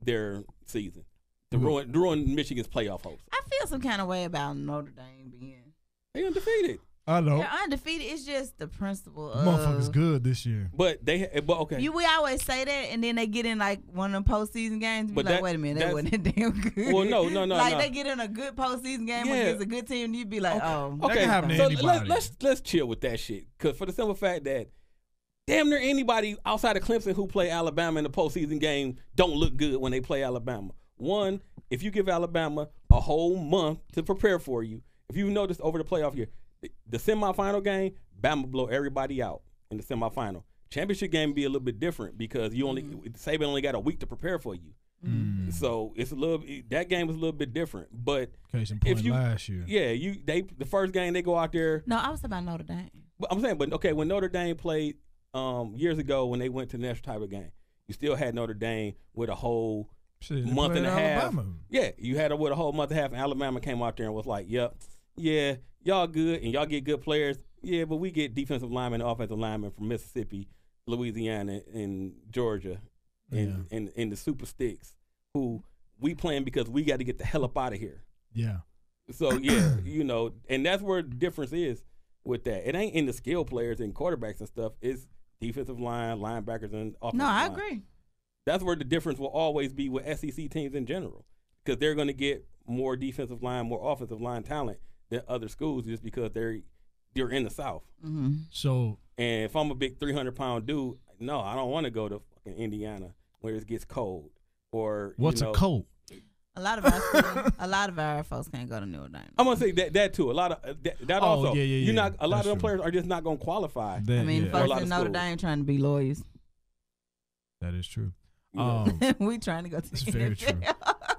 their season, to ruin Michigan's playoff hopes. I feel some kind of way about Notre Dame being. They undefeated. I know. They're undefeated. It's just the principle of. Motherfuckers good this year. But okay. We always say that, and then they get in like one of them postseason games. But like, wait a minute, that wasn't damn good. Well, no. Like they get in a good postseason game against a good team, and you'd be like, okay. That can happen to anybody. Let's chill with that shit. Because for the simple fact that damn near anybody outside of Clemson who play Alabama in the postseason game don't look good when they play Alabama. One, if you give Alabama a whole month to prepare for you, if you've noticed over the playoff year, the semifinal game, Bama blow everybody out in the semifinal. Championship game be a little bit different because Saban only got a week to prepare for you. So it's that game was a little bit different. But last year, the first game they go out there. No, I was about Notre Dame. But I'm saying, when Notre Dame played years ago when they went to the national title game, you still had Notre Dame with a whole month and a half. Alabama. Yeah, you had it with a whole month and a half, and Alabama came out there and was like, "Yep, yeah, y'all good, and y'all get good players. Yeah, but we get defensive linemen and offensive linemen from Mississippi, Louisiana, and Georgia, and the Super Sticks, who we playing because we got to get the hell up out of here." Yeah. So, and that's where the difference is with that. It ain't in the skill players and quarterbacks and stuff. It's defensive line, linebackers, and offensive line. No, I agree. That's where the difference will always be with SEC teams in general, because they're going to get more defensive line, more offensive line talent than other schools just because they're in the South. Mm-hmm. So, and if I'm a big 300-pound dude, no, I don't want to go to fucking Indiana where it gets cold. Or what's a cold? A lot of our folks can't go to Notre Dame. I'm gonna say that too. A lot of that also. Yeah. You're not. A lot That's of them true. players are just not gonna qualify. Folks in Notre Dame trying to be lawyers. That is true. We trying to go to. It's very true.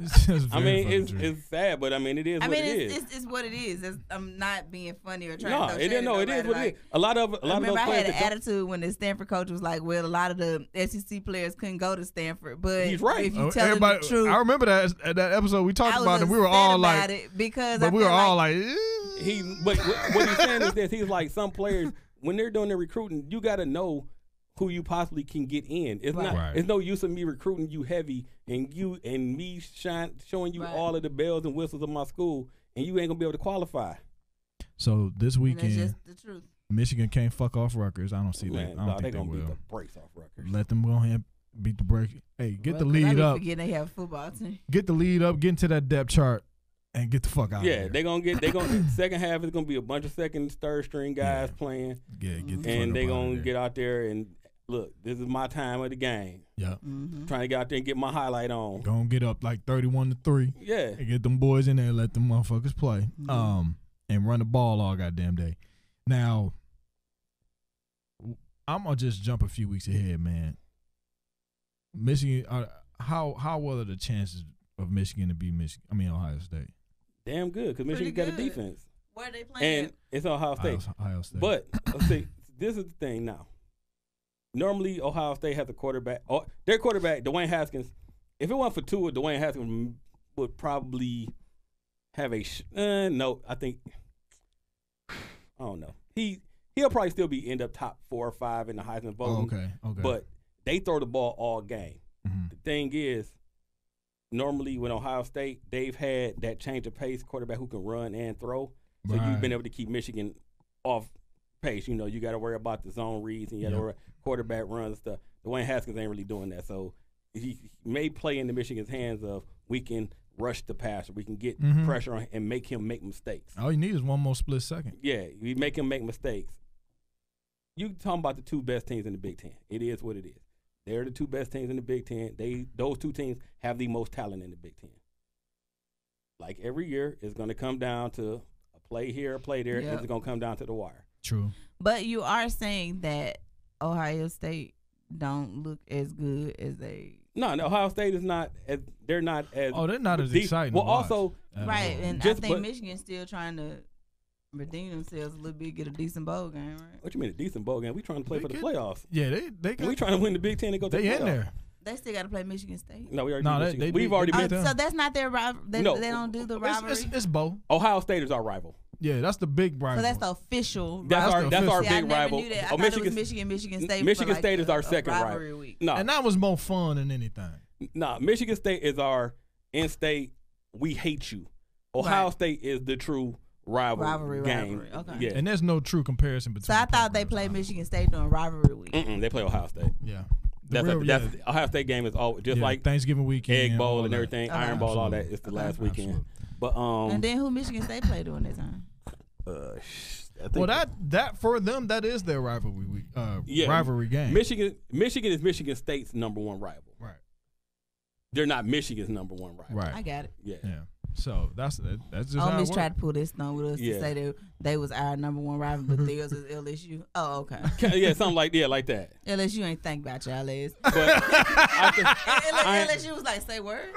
It's sad, but it is. It's what it is. I'm not being funny or trying to. It is what it is. A lot of those players. I had an attitude when the Stanford coach was like, "Well, a lot of the SEC players couldn't go to Stanford," but he's right. If you tell them the truth, I remember that episode we talked about it. We were all like, because we were all like, But what he's saying is that he's like, some players when they're doing their recruiting, you got to know who you possibly can get in. It's not. It's no use of me recruiting you heavy and me showing you all of the bells and whistles of my school, and you ain't gonna be able to qualify. So this weekend, that's just the truth. Michigan can't fuck off Rutgers. I don't see that. I don't think they will. Beat the brakes off Rutgers. Let them go ahead and beat the break. Hey, get the lead up. Forget they have a football team. Get the lead up. Get into that depth chart. And get the fuck out of here. Yeah, second half is gonna be a bunch of second, third string guys playing. Yeah, and they're gonna get out there and look, this is my time of the game. Yeah. Mm-hmm. Trying to get out there and get my highlight on. Gonna get up like 31-3. Yeah. And get them boys in there and let them motherfuckers play. Mm-hmm. And run the ball all goddamn day. Now, I'm gonna just jump a few weeks ahead, man. Michigan, how well are the chances of Michigan to beat Ohio State? Damn good, because Michigan got a defense. Where are they playing? And it's Ohio State. Ohio State. But let's see, this is the thing now. normally Ohio State has a quarterback. Oh, their quarterback, Dwayne Haskins. If it weren't for Tua, Dwayne Haskins would probably have a no. I think I don't know. He'll probably still end up top 4 or 5 in the Heisman voting. Okay. But they throw the ball all game. Mm-hmm. The thing is, normally when Ohio State, they've had that change of pace quarterback who can run and throw. So you've been able to keep Michigan off pace. You know, you got to worry about the zone reads and you got to worry quarterback runs and stuff. Dwayne Haskins ain't really doing that. So he may play into Michigan's hands of we can rush the passer. We can get pressure on him and make him make mistakes. All you need is one more split second. Yeah, we make him make mistakes. You talking about the 2 best teams in the Big Ten. It is what it is. They're the 2 best teams in the Big Ten. Those 2 teams have the most talent in the Big Ten. Like every year, it's going to come down to a play here, a play there. It's going to come down to the wire. True. But you are saying that Ohio State don't look as good as they. No, Ohio State is not as. They're not as. Oh, they're not as exciting. Well, also. Right, and I think Michigan's still trying to redeem themselves a little bit, get a decent bowl game, right? What you mean a decent bowl game? We trying to play for the playoffs. Yeah, they we trying to win the Big Ten and go to the playoffs. They in there. They still got to play Michigan State. No, we already beat Michigan. We've already beat them. So that's not their rival. They don't do the rivalry. It's both. Ohio State is our rival. Yeah, that's the big rival. So that's the official. That's our See, big rival. I thought it was Michigan State. Michigan State is our second rival. Week. No, and that was more fun than anything. No, Michigan State is our in-state. We hate you. Ohio State is the true rivalry game. Okay. Yeah, and there's no true comparison between. So I thought they played Michigan State during rivalry week. They play Ohio State. Yeah. That's Ohio State game is all just like Thanksgiving weekend, Egg Bowl and everything, Iron Bowl, all that. It's the last weekend. But and then who Michigan State played during that time? Well, that for them that is their rivalry week, rivalry game. Michigan is Michigan State's number 1 rival. Right. They're not Michigan's number 1 rival. Right. I got it. Yeah. So that's just how Miss tried to pull this stunt with us to say that they was our number 1 rival, but theirs is LSU. Oh, okay. Yeah, something like that. LSU ain't think about y'all ass. But LSU was like, say word.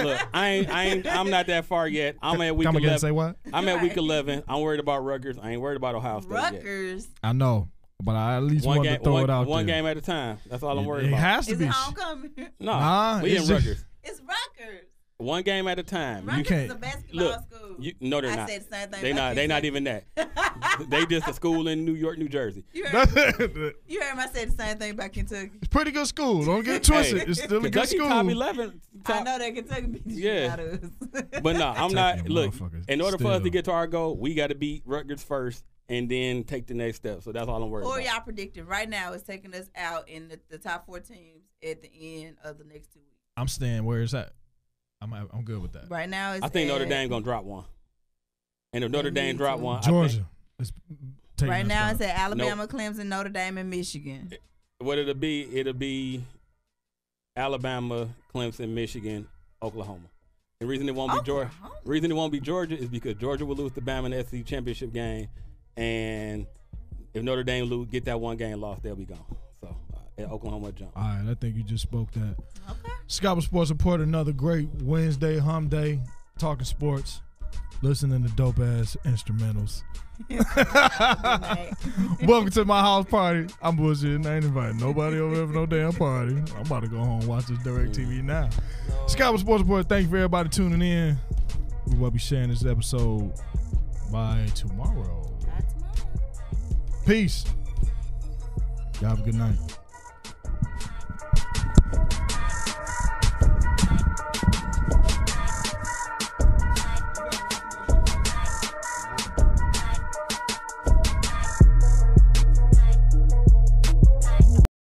Look, I'm not that far yet. I'm at week 11. Again, say what? I'm at week 11. I'm worried about Rutgers. I ain't worried about Ohio State Rutgers. yet. I know, but I at least want to throw it out one there. game at a time. That's all I'm worried about. It has to is be. It homecoming? No, we in Rutgers. It's Rutgers. One game at a time. Rutgers you can't. is a basketball school. No, they're not. I said the same thing. They not even that. They just a school in New York, New Jersey. You heard me. I said the same thing about Kentucky. It's a pretty good school. Don't get it twisted. It's still a good school. Top 11. I know that Kentucky beat you out of us. But no, I'm not. Look, in order for us to Still. get to our goal, we got to beat Rutgers first and then take the next step. So that's all I'm worried Or about. y'all predicting right now is taking us out in the top 4 teams at the end of the next 2 weeks. I'm staying where it's at. I'm good with that. Right now, I think Notre Dame gonna drop one, and if Notre Dame drop one, Georgia is taking right now it's spot. at Alabama, Clemson, Notre Dame, and Michigan. What it'll be Alabama, Clemson, Michigan, Oklahoma. The reason it won't be Georgia. Reason it won't be Georgia is because Georgia will lose to Bama in the SEC championship game, and if Notre Dame get that one game lost, they'll be gone. So Oklahoma jump. All right, I think you just spoke that. Okay. Scalpers Sports Report, another great Wednesday hum day, talking sports, listening to dope ass instrumentals. Welcome to my house party. I'm bullshitting. I ain't inviting nobody over there for no damn party. I'm about to go home and watch this DirecTV now. Scalpers Sports Report, thank you for everybody tuning in. We will be sharing this episode by tomorrow. Peace. Y'all have a good night.